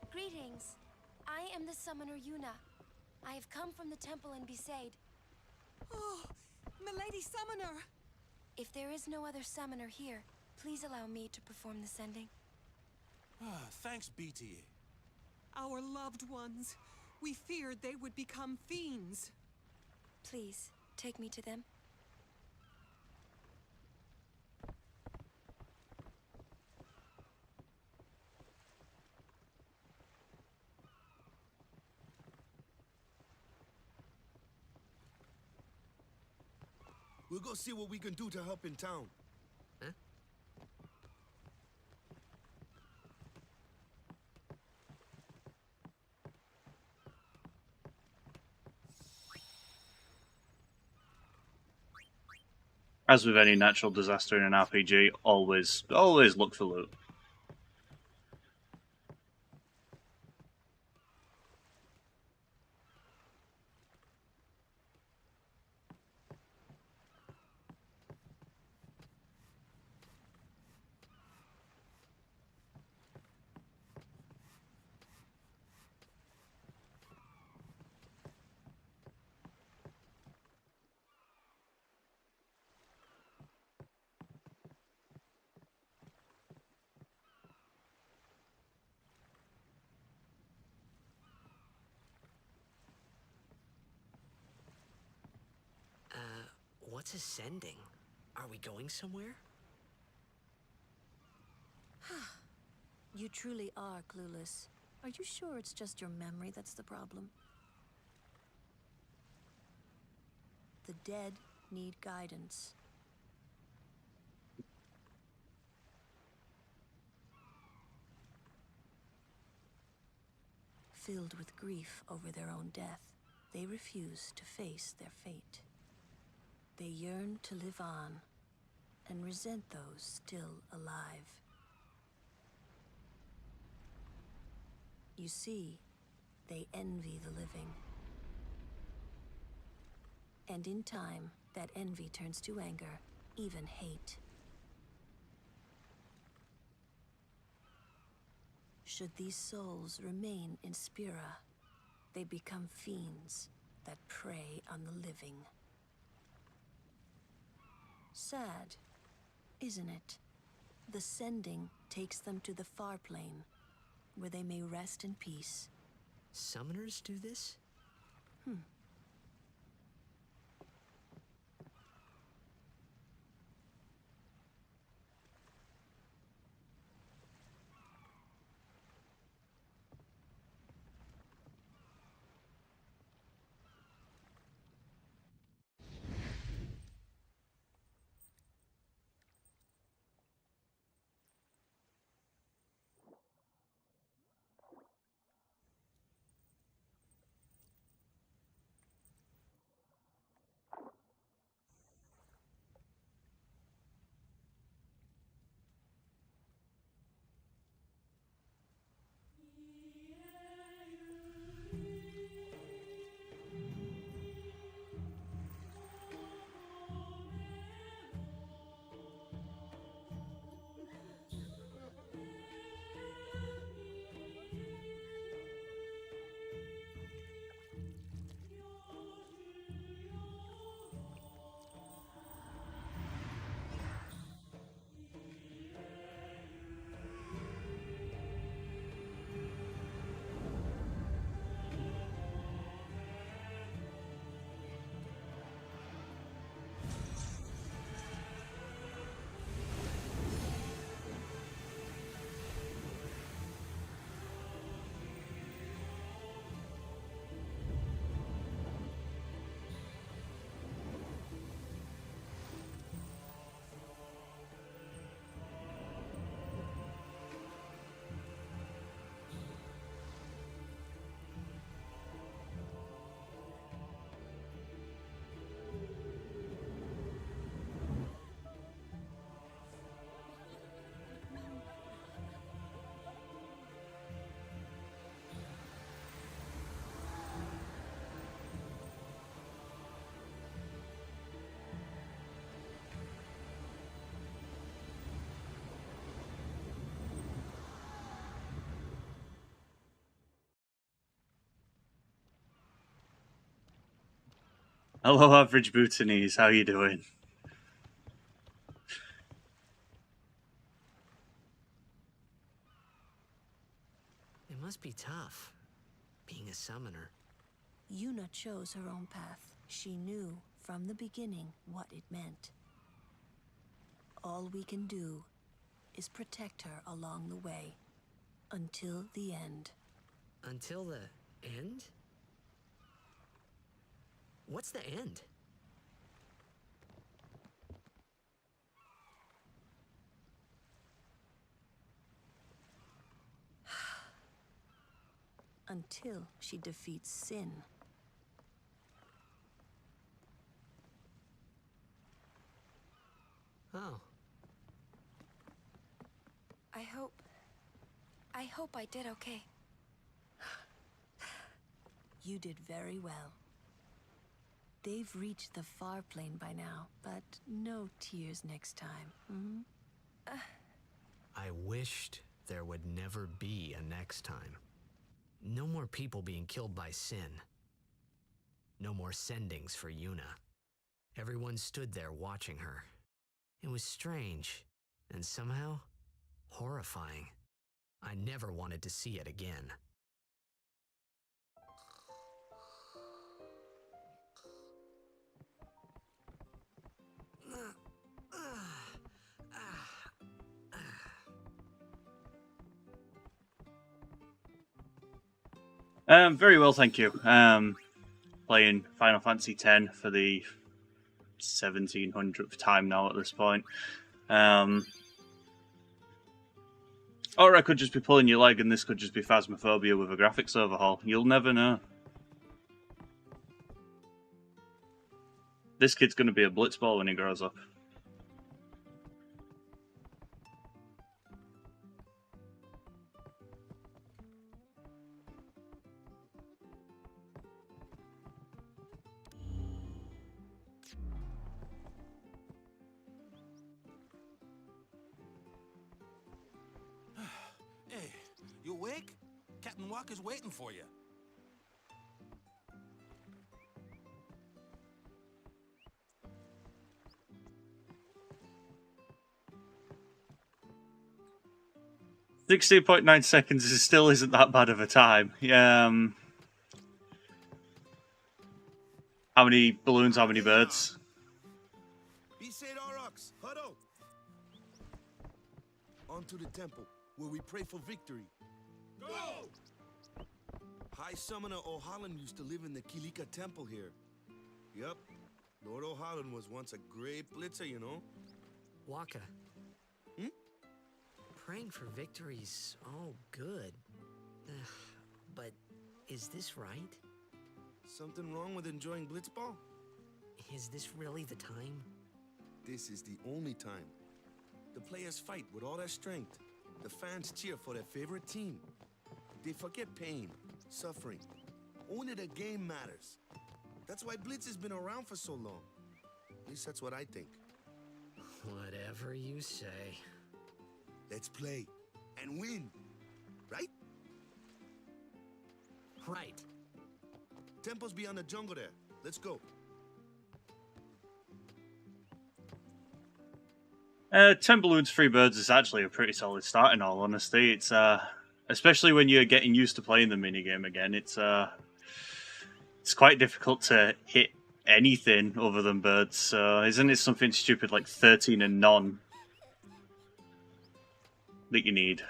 Greetings. I am the summoner Yuna. I have come from the temple in Besaid. Oh, Milady Summoner! If there is no other summoner here, please allow me to perform the sending. Thanks, BTA. Our loved ones. We feared they would become fiends. Please, take me to them. We'll go see what we can do to help in town. Huh? As with any natural disaster in an RPG, always look for loot. What's ascending? Are we going somewhere? You truly are clueless. Are you sure it's just your memory that's the problem? The dead need guidance. filled with grief over their own death, they refuse to face their fate. They yearn to live on and resent those still alive. You see, they envy the living. And in time, that envy turns to anger, even hate. Should these souls remain in Spira, they become fiends that prey on the living. Sad, isn't it? The sending takes them to the far plane, where they may rest in peace. Summoners do this? Hello, Average Bhutanese. How you doing? It must be tough, being a summoner. Yuna chose her own path. She knew from the beginning what it meant. All we can do is protect her along the way, until the end. Until the end? What's the end? Until she defeats sin. Oh. I hope I did okay. You did very well. They've reached the far plane by now, but no tears next time. I wished there would never be a next time. No more people being killed by sin. No more sendings for Yuna. Everyone stood there watching her. It was strange, and somehow horrifying. I never wanted to see it again. Very well, thank you. Playing Final Fantasy X for the 1700th time now at this point. Or I could just be pulling your leg and this could just be Phasmophobia with a graphics overhaul. You'll never know. This kid's going to be a blitzball when he grows up. Hey, you awake? Captain Walker's waiting for you. .9 seconds still isn't that bad of a time. Yeah. How many balloons? How many birds? Besaid Aurochs, huddle! On to the temple, where we pray for victory. Go! High Summoner O'Holland used to live in the Kilika Temple here. Yup, Lord O'Holland was once a great blitzer, you know? Waka. Praying for victories, all good. But is this right? Something wrong with enjoying blitzball? Is this really the time? This is the only time. The players fight with all their strength. The fans cheer for their favorite team. They forget pain, suffering. Only the game matters. That's why Blitz has been around for so long. At least that's what I think. Whatever you say. Let's play and win, right? Right. Temple's beyond the jungle there. Let's go. 10 balloons, 3 birds is actually a pretty solid start in all honesty. It's especially when you're getting used to playing the minigame again, it's quite difficult to hit anything other than birds. So isn't it something stupid like 13 and none that you need?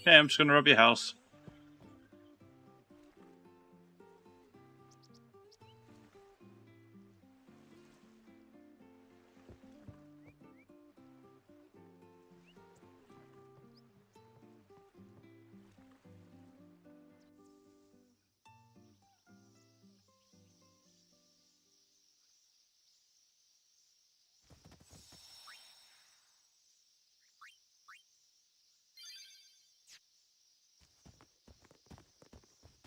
Hey, I'm just gonna rob your house.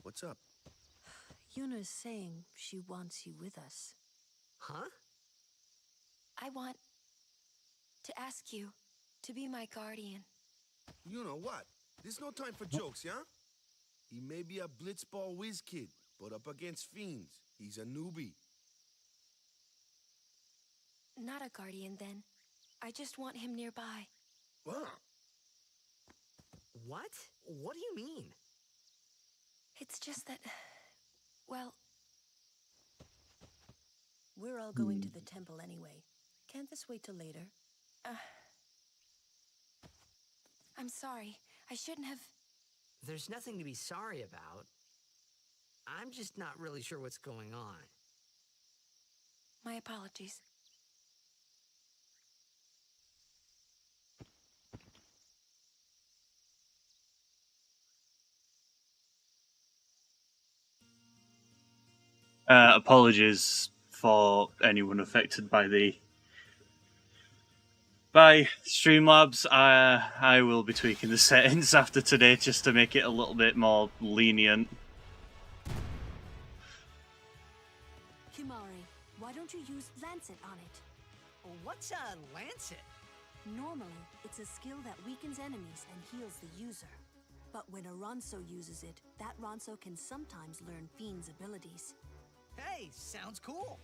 What's up? Yuna's saying she wants you with us. Huh? I want to ask you to be my guardian. You know what? There's no time for jokes, yeah? He may be a blitzball whiz kid, but up against fiends, he's a newbie. Not a guardian, then. I just want him nearby. What? What? What do you mean? It's just that, well... We're all going to the temple anyway. Can't this wait till later? I'm sorry. I shouldn't have... There's nothing to be sorry about. I'm just not really sure what's going on. My apologies. Apologies for anyone affected by Streamlabs. I will be tweaking the settings after today just to make it a little bit more lenient. Kimari, why don't you use Lancet on it? What's a Lancet? Normally, it's a skill that weakens enemies and heals the user. But when a Ronso uses it, that Ronso can sometimes learn Fiend's abilities. Hey, sounds cool.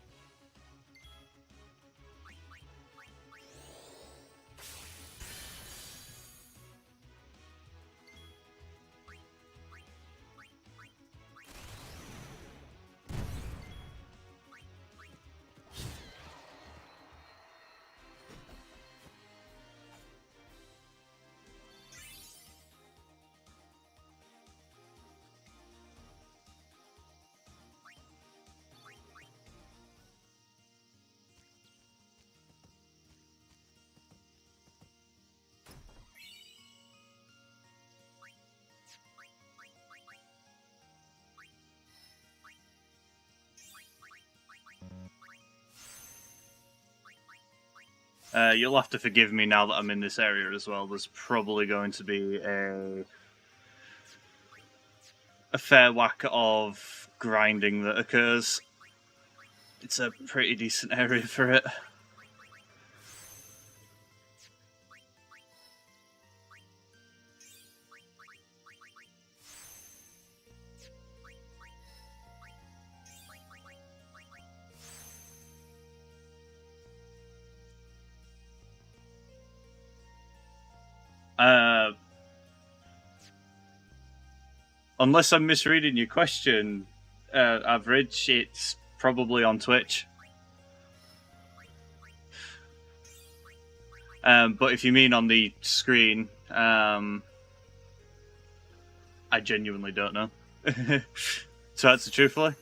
You'll have to forgive me now that I'm in this area as well. There's probably going to be a fair whack of grinding that occurs. It's a pretty decent area for it. Unless I'm misreading your question, Average, it's probably on Twitch. But if you mean on the screen, I genuinely don't know. To answer truthfully.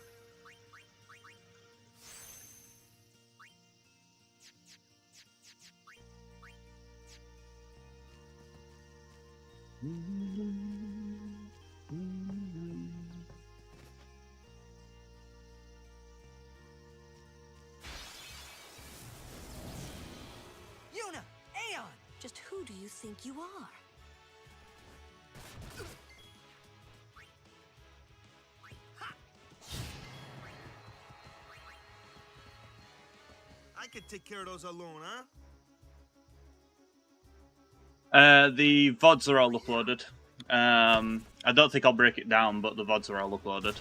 Just who do you think you are? I could take care of those alone, huh? The VODs are all uploaded. I don't think I'll break it down, but the VODs are all uploaded.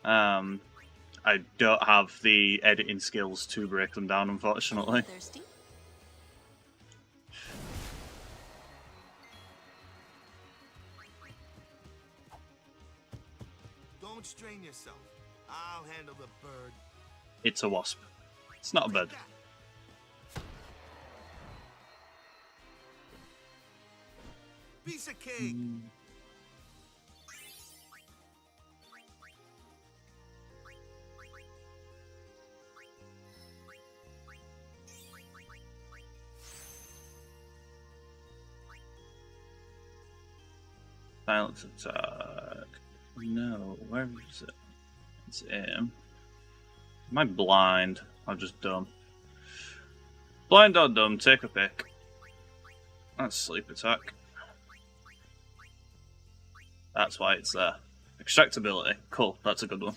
I don't have the editing skills to break them down, unfortunately. Thirsty? Don't strain yourself. I'll handle the bird. It's a wasp. It's not a bird. Piece of cake. Silence attack. No, where is it? It's him. Am I blind? I'm just dumb. Blind or dumb, take a pick. That's sleep attack. That's why it's there. Extractability. Cool, that's a good one.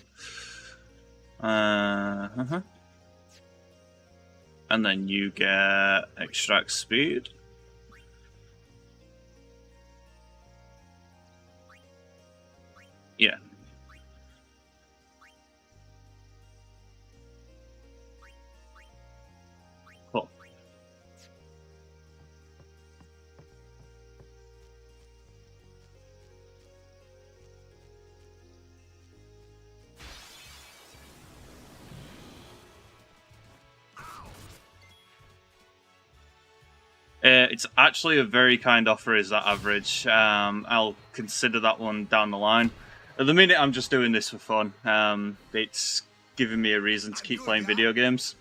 And then you get extract speed. Yeah. Cool. It's actually a very kind offer, is that Average. I'll consider that one down the line. At the minute, I'm just doing this for fun. It's giving me a reason to keep playing video games.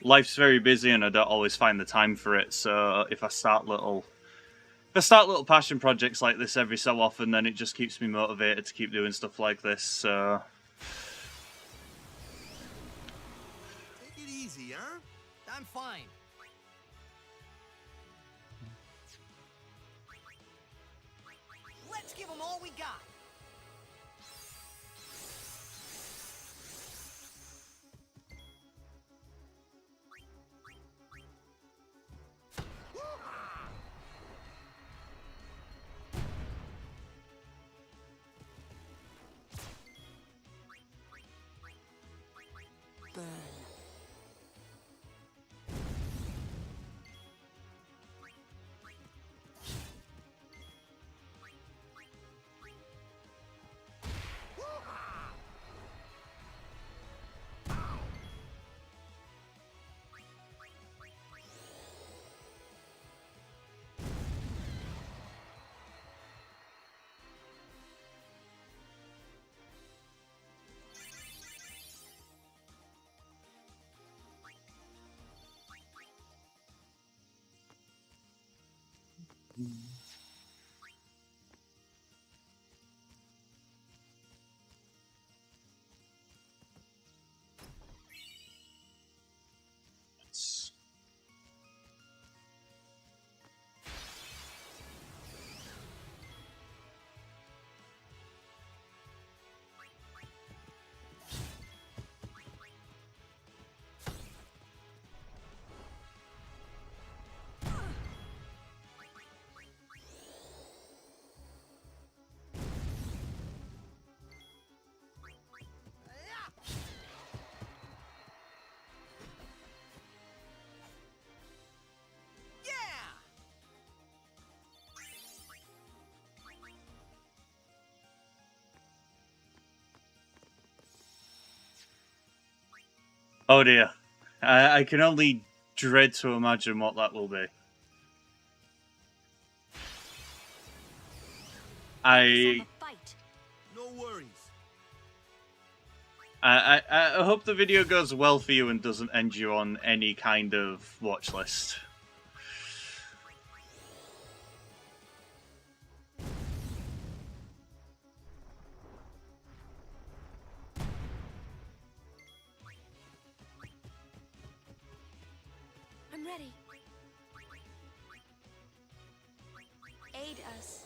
Life's very busy, and I don't always find the time for it. So if I start little passion projects like this every so often, then it just keeps me motivated to keep doing stuff like this. So Take it easy, huh? I'm fine. Let's give them all we got. Oh dear. I can only dread to imagine what that will be. No worries. I hope the video goes well for you and doesn't end you on any kind of watch list. I'm ready. Aid us.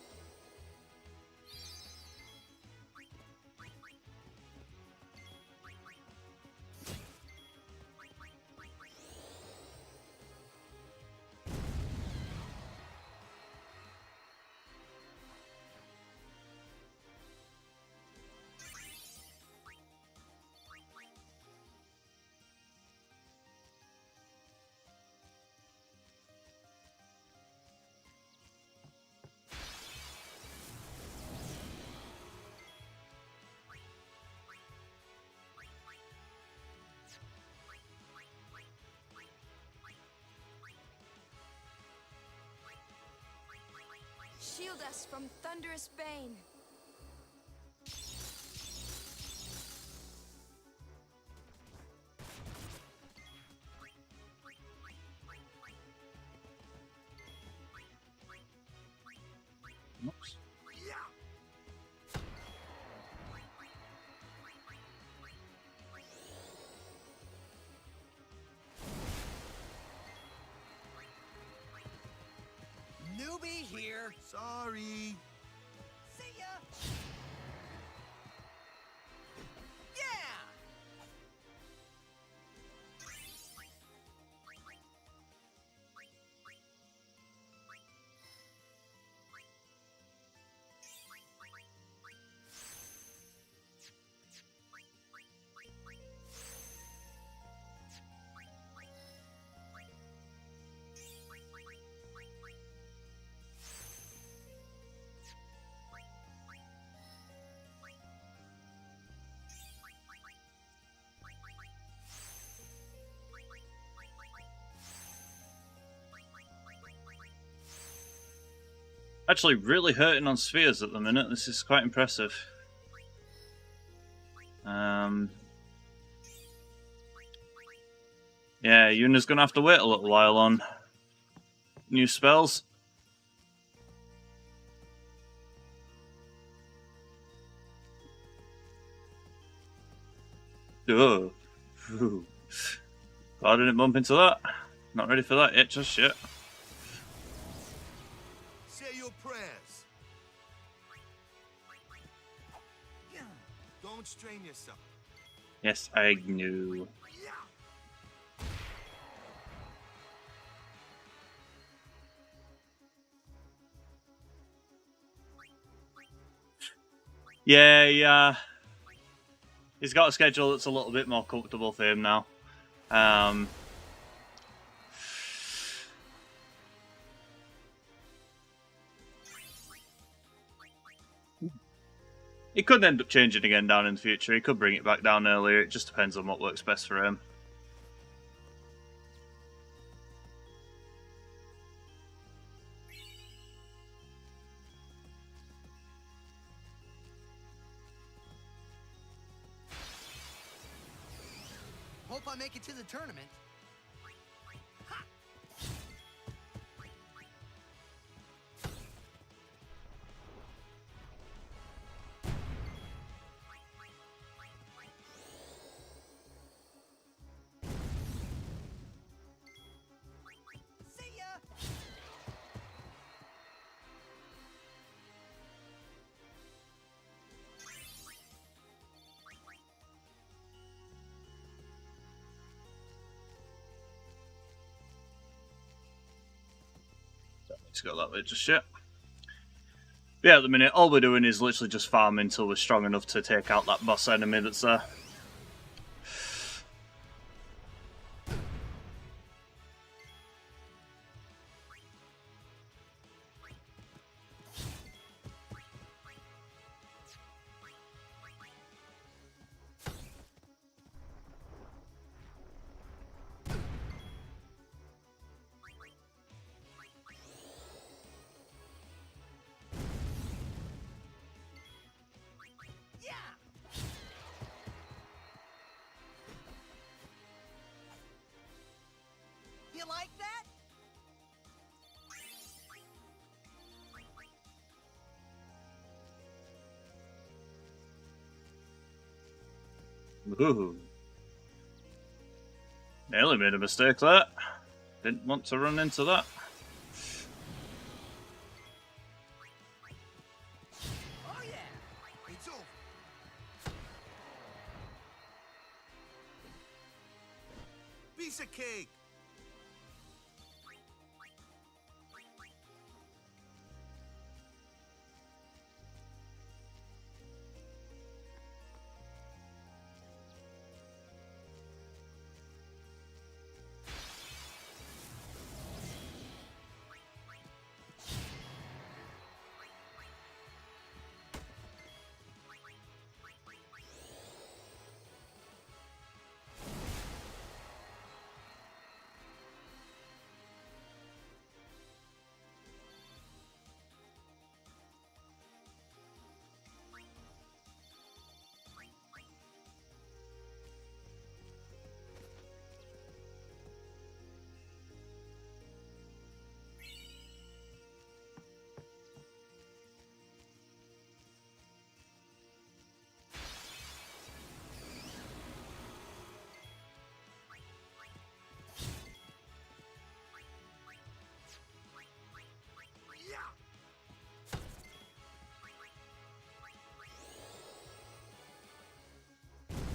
Shield us from thunderous bane. Oops. Newbie here. Sorry. See ya. Yeah. Actually, really hurting on spheres at the minute. This is quite impressive. Yeah, Yuna's gonna have to wait a little while on new spells. Oh, I didn't bump into that. Not ready for that yet, just yet. Say your prayers. Don't strain yourself. Yes, I knew. Yeah. He's got a schedule that's a little bit more comfortable for him now. He could end up changing again down in the future. He could bring it back down earlier. It just depends on what works best for him. Hope I make it to the tournament. Ha! Just got that bit just yet. Yeah, at the minute, all we're doing is literally just farming until we're strong enough to take out that boss enemy that's there. You like that? Ooh. Nearly made a mistake there. Didn't want to run into that. Oh yeah, it's over. Piece of cake.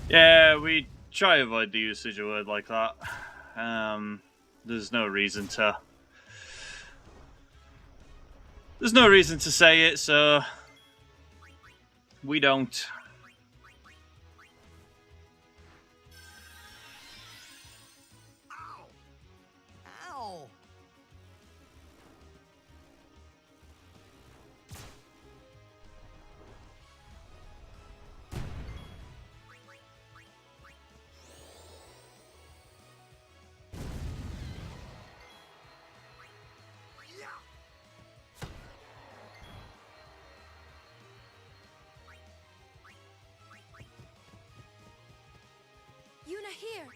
Yeah, we try to avoid the usage of a word like that. There's no reason to. There's no reason to say it, so we don't. Ow! Yuna, here!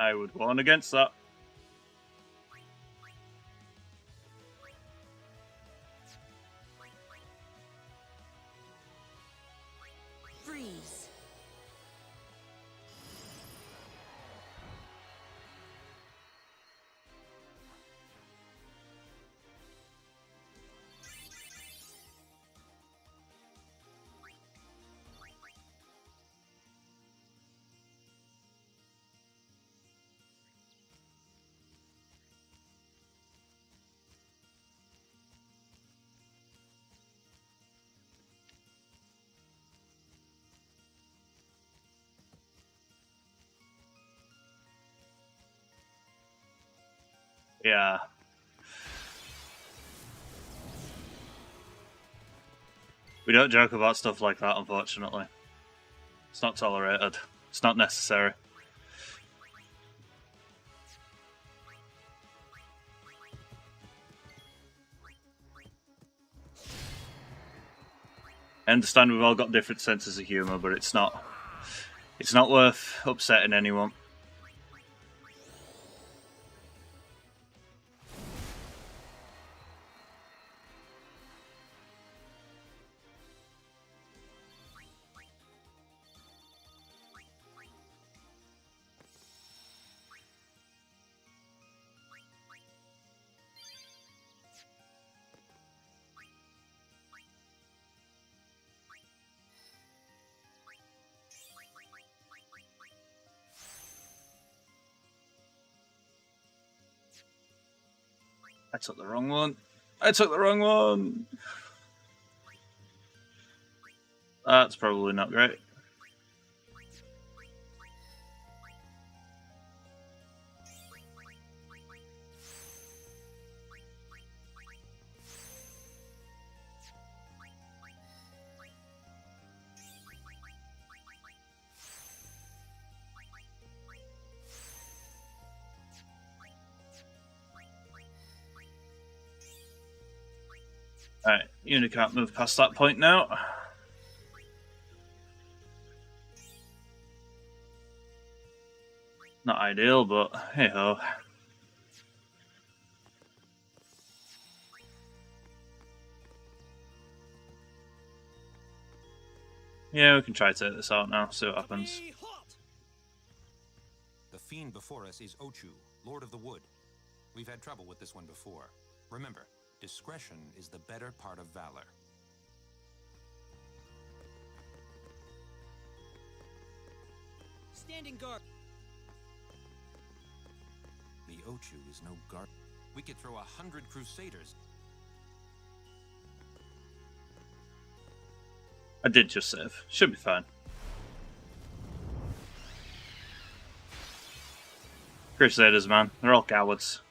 I would warn against that. Freeze. Yeah. We don't joke about stuff like that, unfortunately. It's not tolerated. It's not necessary. I understand we've all got different senses of humour, but it's not worth upsetting anyone. I took the wrong one. I took the wrong one. That's probably not great. Alright, Uni can't move past that point now. Not ideal, but hey ho. Yeah, we can try to take this out now, see what happens. The fiend before us is Ochu, Lord of the Wood. We've had trouble with this one before. Remember, discretion is the better part of valor. Standing guard. The Ochu is no guard. We could throw 100 Crusaders. I did just save. Should be fine. Crusaders, man. They're all cowards.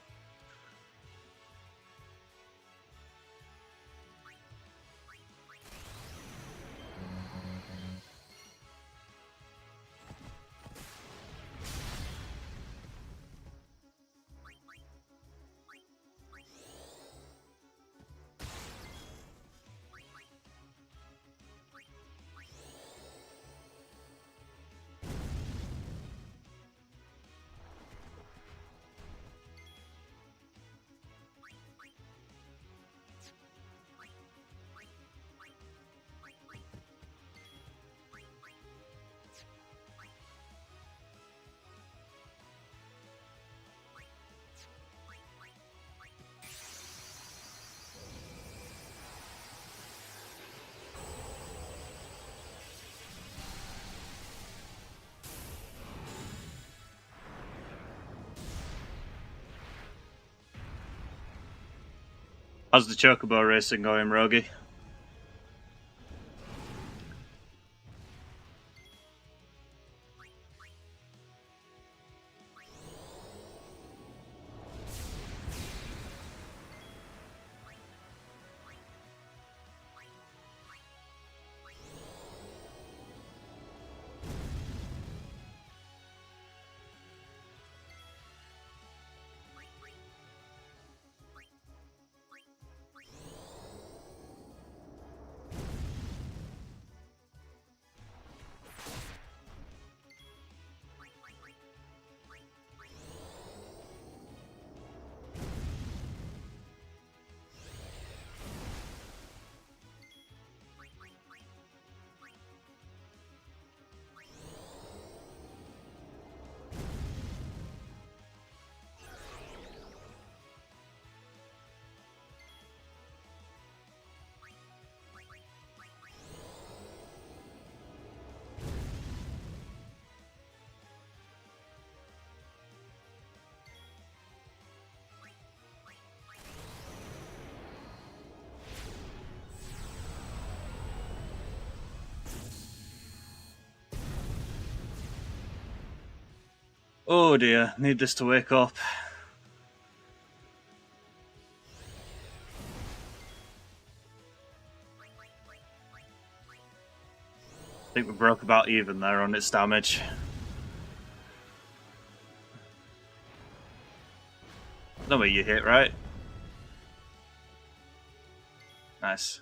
How's the Chocobo racing going, Rogi? Oh dear, need this to wake up. I think we broke about even there on its damage. No way you hit, right? Nice.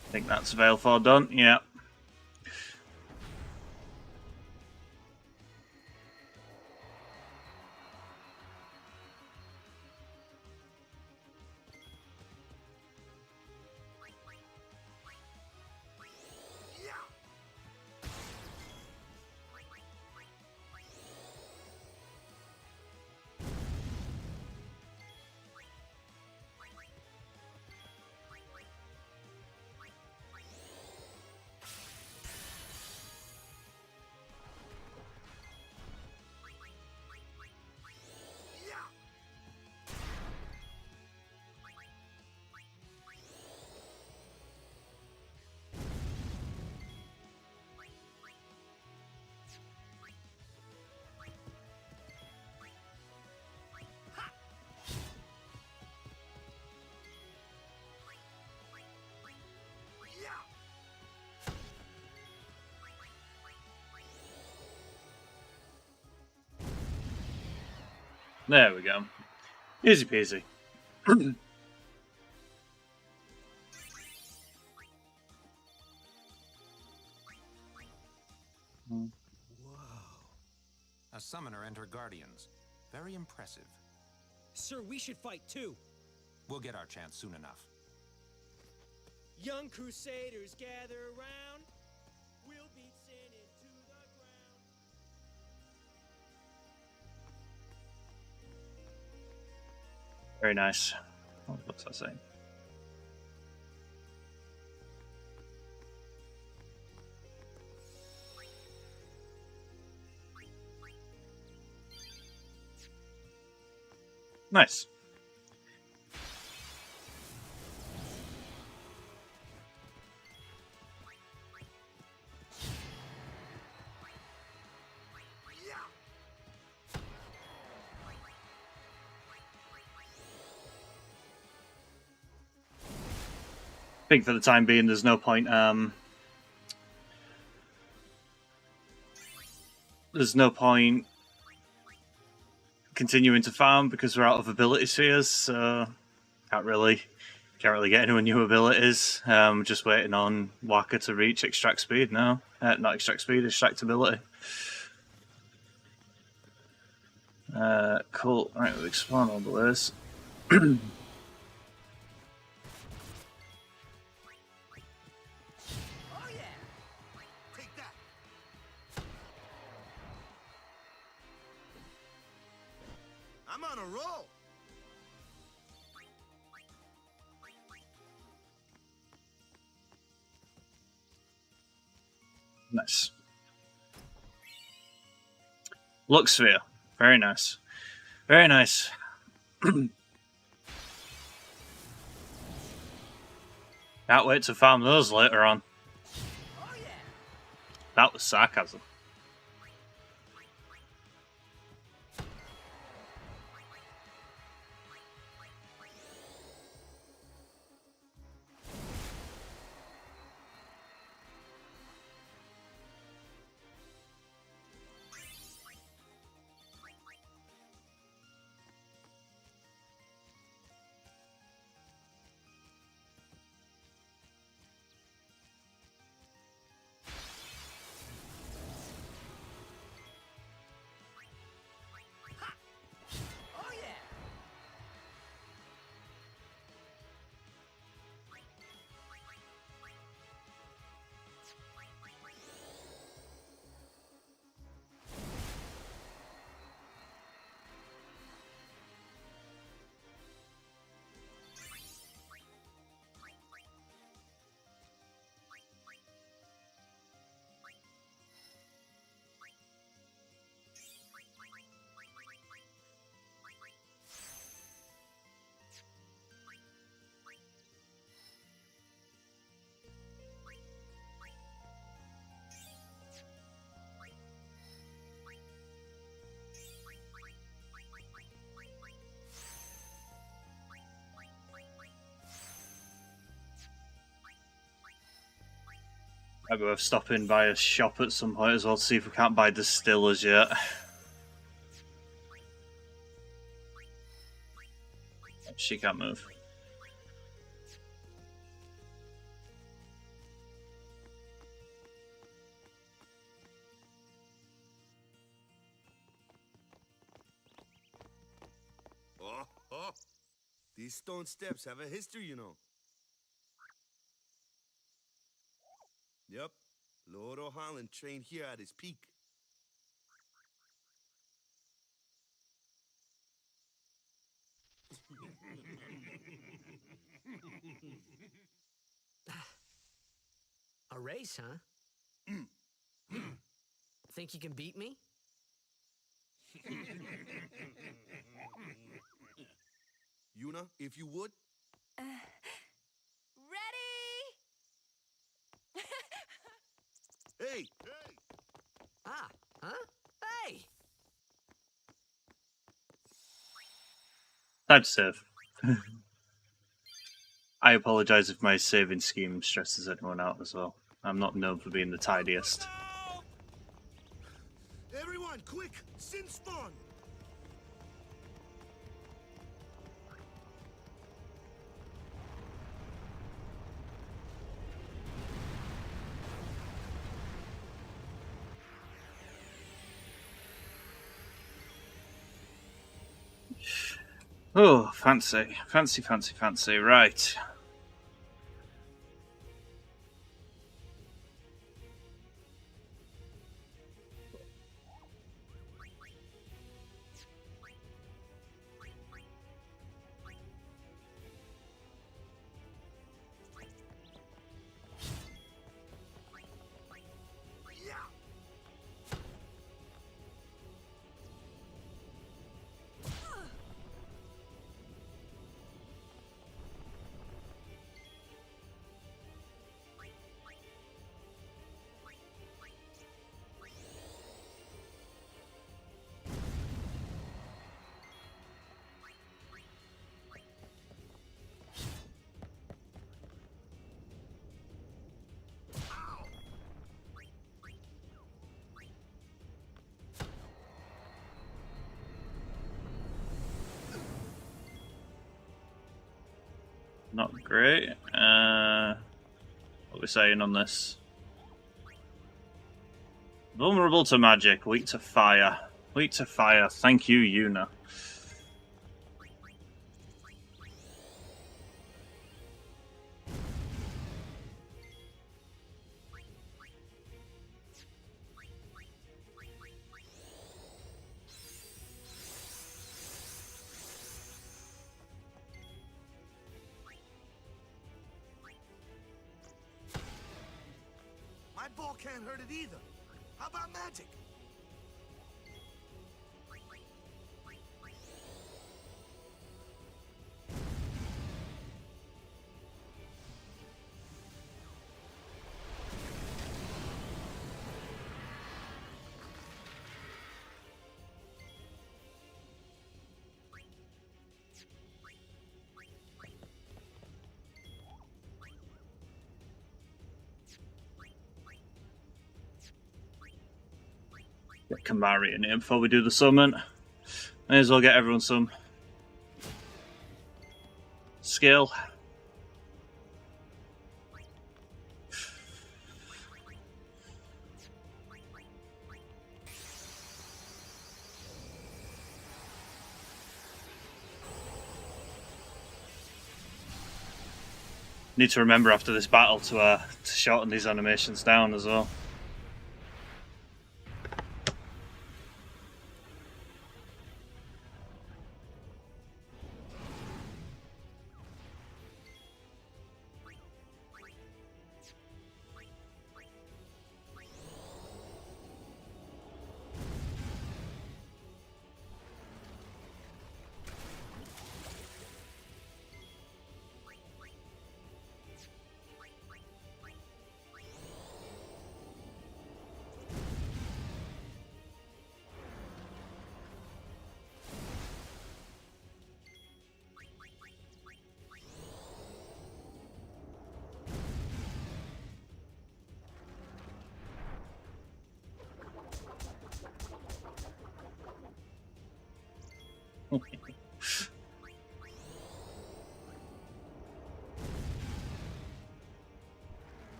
I think that's Veil 4 done, yeah. There we go. Easy peasy. A summoner and her guardians. Very impressive. Sir, we should fight too. We'll get our chance soon enough. Young Crusaders, gather around. We'll beat sin into the ground. Very nice. What's that saying? Nice. I think for the time being, there's no point. There's no point continuing to farm because we're out of ability spheres, so can't really get any new abilities. Just waiting on Waka to reach extract speed now. Not extract speed, extract ability. Cool. Right, we'll explore all the ways. I'm on a roll. Nice. Look sphere. Very nice. Very nice. Can't wait to farm those later on. That was sarcasm. Maybe we're stopping by a shop at some point as well to see if we can't buy distillers yet. She can't move. Oh. These stone steps have a history, you know. Yep, Lord O'Holland trained here at his peak. A race, huh? Think you can beat me? Yuna, if you would. Ready? Hey! Ah, huh? Hey! Time to save. I apologise if my saving scheme stresses anyone out as well. I'm not known for being the tidiest. Everyone, quick! Sin spawn! Oh, fancy. Fancy, fancy, fancy. Right. Not great. What are we saying on this? Vulnerable to magic, weak to fire. Weak to fire. Thank you, Yuna. My ball can't hurt it either. How about magic? Get Kamari in here before we do the summon. May as well get everyone some skill. Need to remember after this battle to shorten these animations down as well.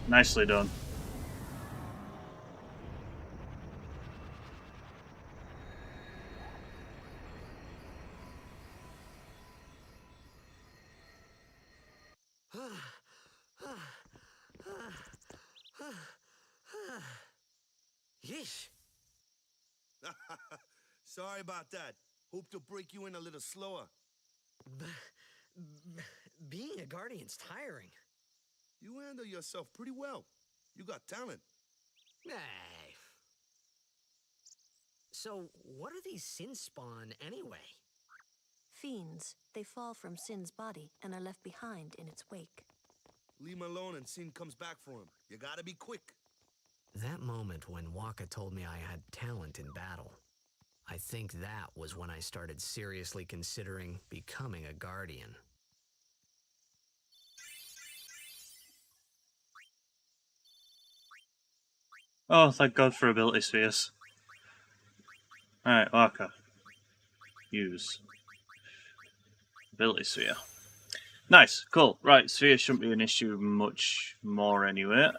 Nicely done. Yeesh. Sorry about that. Hope to break you in a little slower. Being a guardian's tiring. You handle yourself pretty well. You got talent. Hey. So, what are these sin spawn anyway? Fiends. They fall from Sin's body and are left behind in its wake. Leave him alone and Sin comes back for him. You gotta be quick. That moment when Waka told me I had talent in battle, I think that was when I started seriously considering becoming a guardian. Oh, thank God for ability spheres. Alright, Waka. Use. Ability Sphere. Nice, cool. Right, Sphere shouldn't be an issue much more anyway.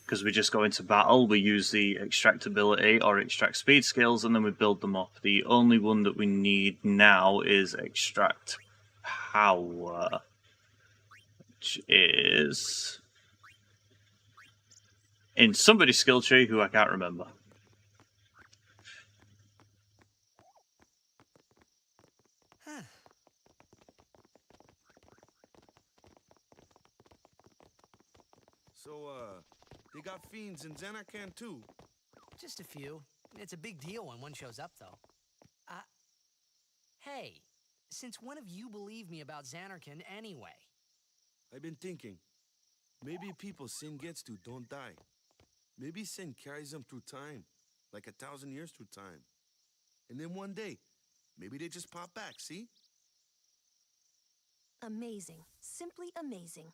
Because we just go into battle, we use the extract ability or extract speed skills, and then we build them up. The only one that we need now is extract power, which is in somebody's skill tree who I can't remember. So, they got fiends in Xanarkand too? Just a few. It's a big deal when one shows up, though. Hey, since when have you believed me about Xanarkand anyway? I've been thinking. Maybe people Sin gets to don't die. Maybe Sin carries them through time, like 1,000 years through time. And then one day, maybe they just pop back, see? Amazing. Simply amazing.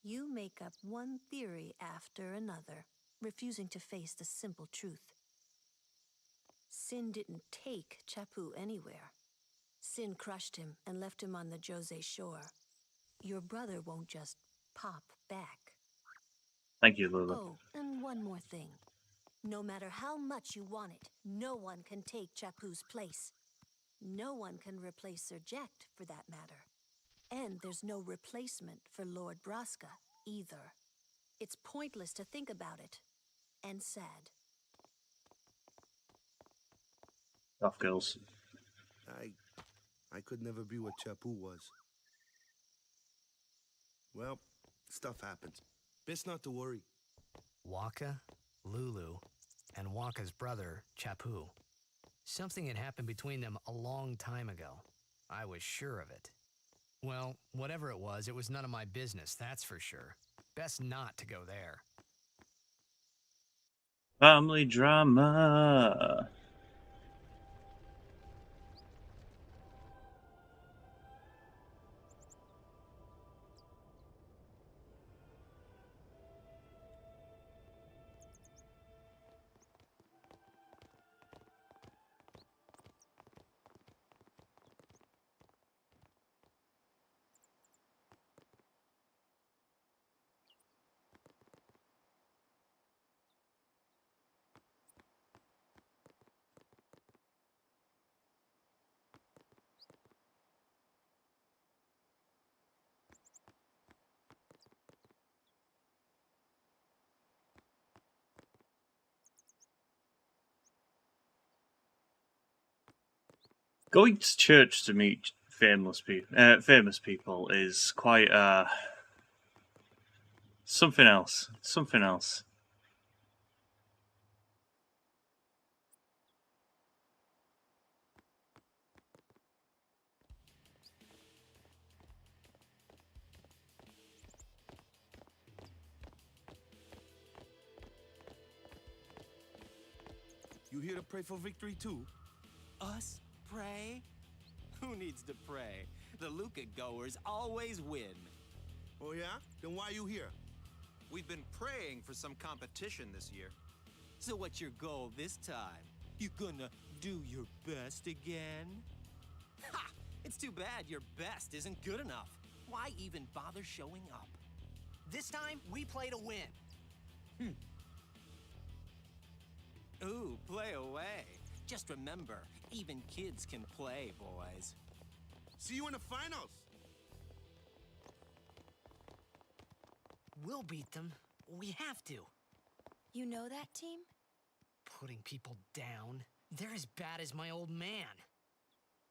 You make up one theory after another, refusing to face the simple truth. Sin didn't take Chappu anywhere. Sin crushed him and left him on the Jose shore. Your brother won't just pop back. Thank you, Lulu. Oh, and one more thing. No matter how much you want it, no one can take Chappu's place. No one can replace Sir Jekt, for that matter. And there's no replacement for Lord Braska, either. It's pointless to think about it. And sad. Tough girls. I could never be what Chappu was. Well, stuff happens. Best not to worry. Waka, Lulu, and Waka's brother, Chappu. Something had happened between them a long time ago. I was sure of it. Well, whatever it was none of my business, that's for sure. Best not to go there. Family drama. Going to church to meet famous people is quite something else. Something else. You here to pray for victory too? Us pray? Who needs to pray? The Luca goers always win. Oh yeah? Then why you here? We've been praying for some competition this year. So what's your goal this time? You gonna do your best again? Ha! It's too bad your best isn't good enough. Why even bother showing up? This time, we play to win. Ooh, play away. Just remember, even kids can play, boys. See you in the finals! We'll beat them. We have to. You know that team? Putting people down. They're as bad as my old man.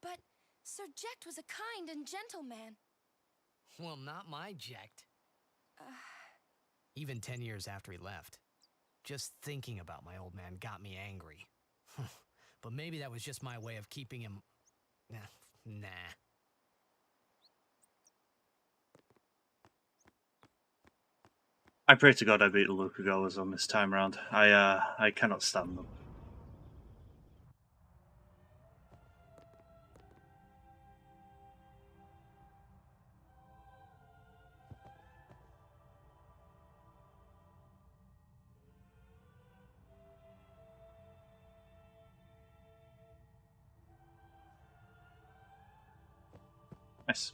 But Sir Jekt was a kind and gentle man. Well, not my Jekt. Even 10 years after he left. Just thinking about my old man got me angry. But maybe that was just my way of keeping him... Nah. I pray to God I beat the Luca goers on this time round. I cannot stand them. Nice.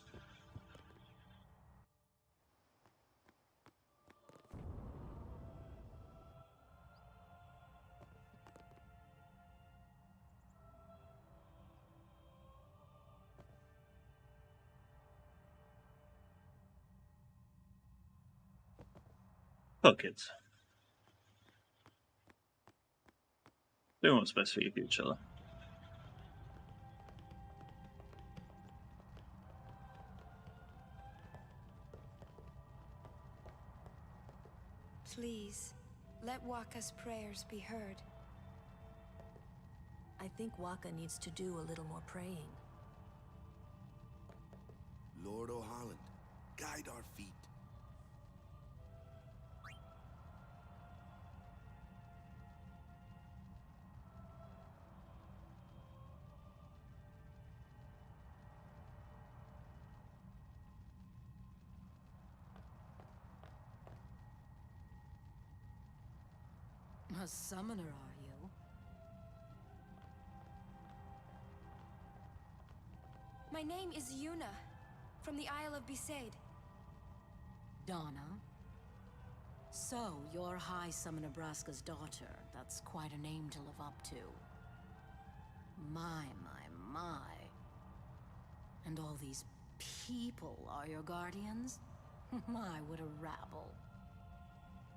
Oh, kids. Doing what's best for your future, though. Please, let Waka's prayers be heard. I think Waka needs to do a little more praying. Lord O'Holland, guide our feet. A summoner, are you? My name is Yuna, from the Isle of Besaid. Donna? So, you're High Summoner Braska's daughter. That's quite a name to live up to. My. And all these people are your guardians? My, what a rabble.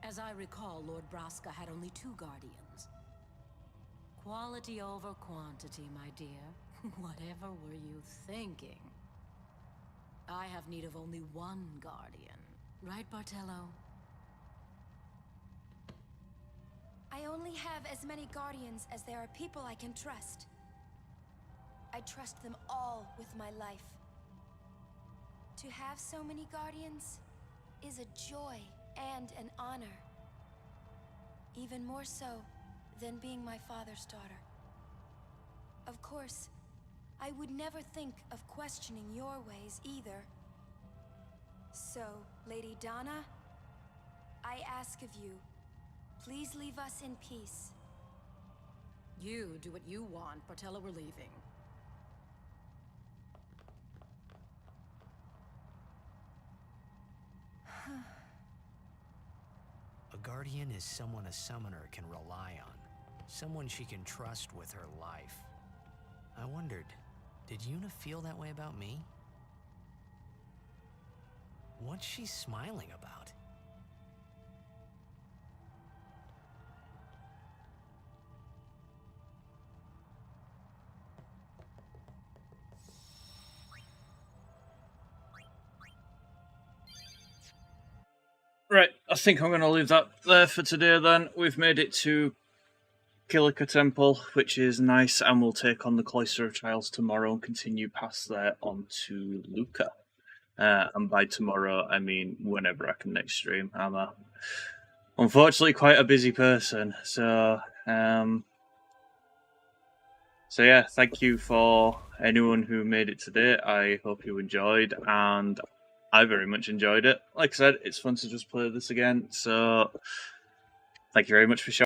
As I recall, Lord Braska had only 2 guardians. Quality over quantity, my dear. Whatever were you thinking? I have need of only 1 guardian. Right, Bartello? I only have as many guardians as there are people I can trust. I trust them all with my life. To have so many guardians is a joy and an honor. Even more so than being my father's daughter. Of course, I would never think of questioning your ways either. So, Lady Donna, I ask of you, please leave us in peace. You do what you want, Bartello, we're leaving. A guardian is someone a summoner can rely on. Someone she can trust with her life. I wondered, did Yuna feel that way about me? What's she smiling about? Right, I think I'm going to leave that there for today then. We've made it to Kilika Temple, which is nice, and we'll take on the Cloister of Trials tomorrow and continue past there onto Luca. And by tomorrow, I mean whenever I can next stream. I'm unfortunately quite a busy person, so yeah, thank you for anyone who made it today. I hope you enjoyed, and I very much enjoyed it. Like I said, it's fun to just play this again, so thank you very much for showing.